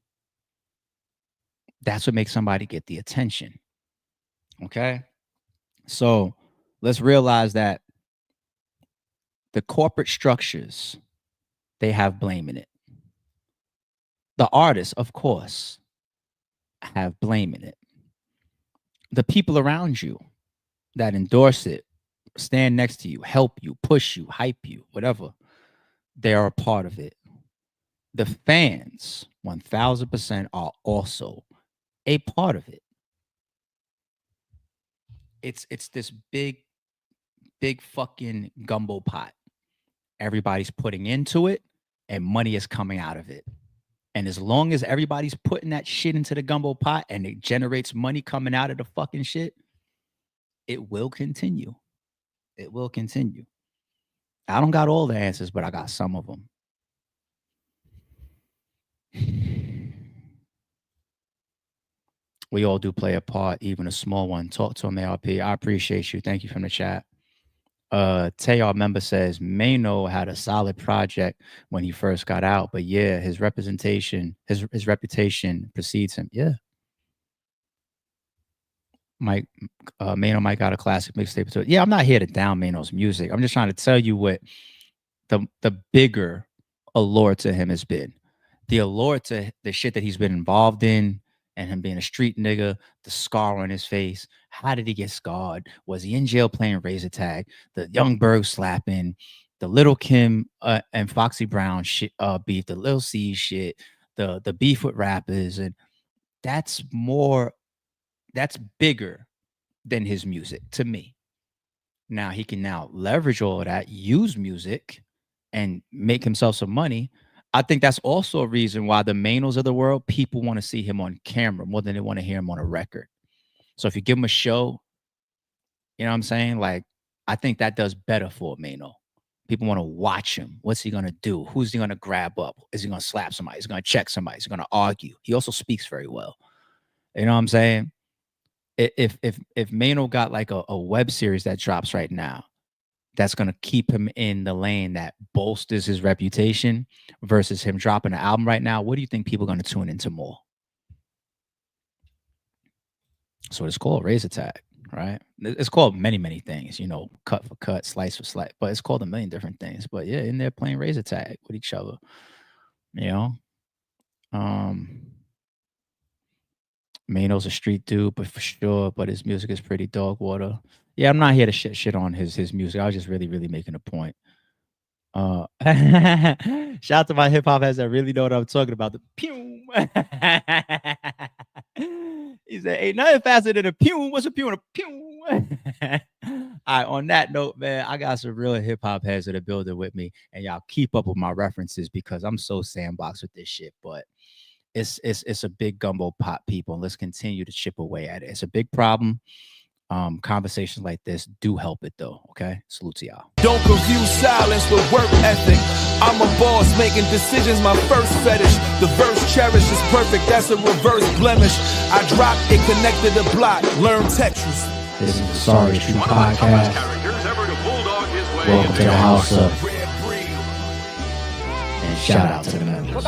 [SPEAKER 1] That's what makes somebody get the attention. Okay? So let's realize that the corporate structures, they have blame in it. The artists, of course, have blame in it. The people around you that endorse it, stand next to you, help you, push you, hype you, whatever, they are a part of it. The fans, 1000%, are also a part of it. It's this big fucking gumbo pot. Everybody's putting into it and money is coming out of it. And as long as everybody's putting that shit into the gumbo pot and it generates money coming out of the fucking shit, it will continue. It will continue. I don't got all the answers, but I got some of them. We all do play a part, even a small one. Talk to him, ARP. I appreciate you. Thank you from the chat. Tayar member says Mano had a solid project when he first got out, but yeah, his reputation precedes him. Yeah. Mano might got a classic mixtape to it. Yeah, I'm not here to down Mano's music. I'm just trying to tell you what the bigger allure to him has been. The allure to the shit that he's been involved in, and him being a street nigga, the scar on his face. How did he get scarred? Was he in jail playing razor tag? The Young Berg slapping, the Lil Kim and Foxy Brown shit, beef, the Lil C shit, the beef with rappers, and that's bigger than his music to me. Now he can now leverage all of that, use music, and make himself some money. I think that's also a reason why the Manos of the world, people want to see him on camera more than they want to hear him on a record. So if you give him a show, you know what I'm saying? Like, I think that does better for Mano. People want to watch him. What's he going to do? Who's he going to grab up? Is he going to slap somebody? Is he going to check somebody? Is he going to argue? He also speaks very well. You know what I'm saying? If Mano got like a web series that drops right now, that's going to keep him in the lane that bolsters his reputation versus him dropping an album right now, what do you think people are going to tune into more? So it's called razor tag, right? It's called many, many things, you know, cut for cut, slice for slice, but it's called a million different things. But yeah, in there playing razor tag with each other, you know? Mano's a street dude, but for sure, but his music is pretty dog water. Yeah, I'm not here to shit on his music. I was just really making a point. Shout out to my hip hop heads that really know what I'm talking about. The pew. He said, ain't nothing faster than a pew. What's a pew and a pew? All right, on that note, man, I got some real hip hop heads that are building with me, and y'all keep up with my references because I'm so sandboxed with this shit. But it's a big gumbo pot, people, and let's continue to chip away at it. It's a big problem. Conversations like this do help it though. Okay, salute to y'all.
[SPEAKER 3] Don't confuse silence with work ethic. I'm a boss making decisions, my first fetish. The verse cherished is perfect, that's a reverse blemish. I dropped it, connected the block, learn Tetris.
[SPEAKER 1] This is the Sorry True Podcast. Welcome to the house of. And shout out to the members.